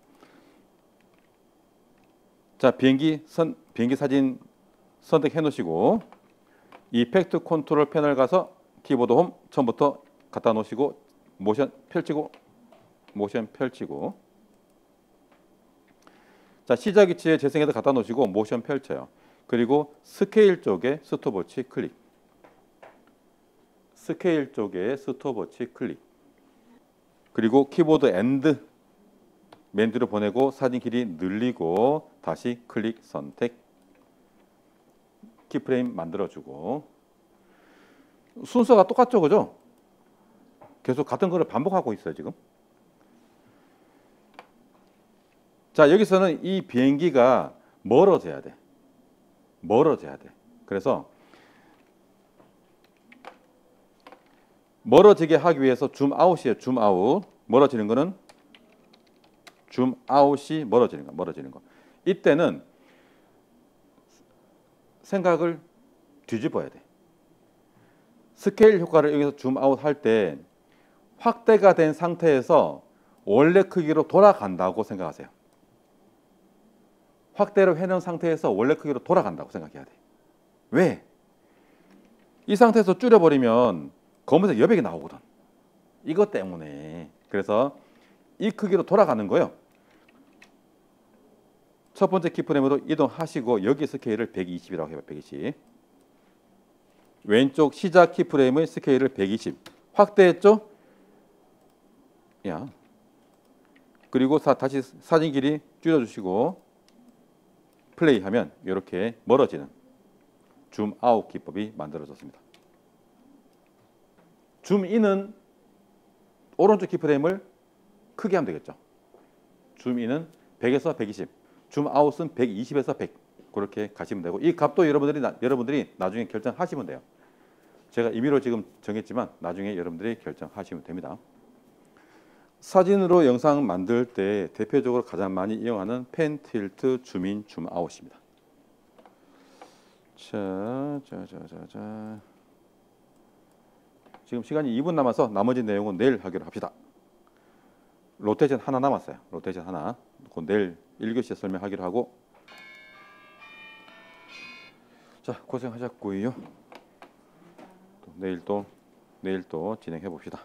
자, 비행기 사진 선택해 놓으시고 이펙트 컨트롤 패널 가서 키보드 홈 처음부터 갖다 놓으시고 모션 펼치고 자, 시작 위치에 재생해서 갖다 놓으시고 모션 펼쳐요. 그리고 스케일 쪽에 스톱워치 클릭. 스케일 쪽에 스톱워치 클릭. 그리고 키보드 엔드 맨 뒤로 보내고 사진 길이 늘리고 다시 클릭 선택. 키프레임 만들어주고. 순서가 똑같죠, 그죠? 계속 같은 거를 반복하고 있어요, 지금. 자, 여기서는 이 비행기가 멀어져야 돼. 그래서 멀어지게 하기 위해서 줌 아웃이에요. 줌 아웃. 멀어지는 거는 줌 아웃이 멀어지는 거. 이때는 생각을 뒤집어야 돼. 스케일 효과를 이용해서 줌 아웃 할 때 확대가 된 상태에서 원래 크기로 돌아간다고 생각하세요. 확대를 해놓은 상태에서 원래 크기로 돌아간다고 생각해야 돼. 왜? 이 상태에서 줄여버리면 검은색 여백이 나오거든. 이것 때문에. 그래서 이 크기로 돌아가는 거예요. 첫 번째 키프레임으로 이동하시고 여기 스케일을 120이라고 해요. 120. 왼쪽 시작 키프레임의 스케일을 120. 확대했죠? 야. 그리고 다시 사진 길이 줄여주시고 플레이하면 이렇게 멀어지는 줌 아웃 기법이 만들어졌습니다. 줌 인은 오른쪽 키프레임을 크게 하면 되겠죠. 줌 인은 100에서 120, 줌 아웃은 120에서 100 그렇게 가시면 되고 이 값도 여러분들이 나중에 결정하시면 돼요. 제가 임의로 지금 정했지만 나중에 여러분들이 결정하시면 됩니다. 사진으로 영상 만들 때 대표적으로 가장 많이 이용하는 펜 틸트, 줌인, 줌아웃입니다. 자. 지금 시간이 2분 남아서 나머지 내용은 내일 하기로 합시다. 로테이션 하나 남았어요. 로테이션 하나. 내일 1교시에 설명하기로 하고. 자, 고생하셨고요. 내일 또 진행해 봅시다.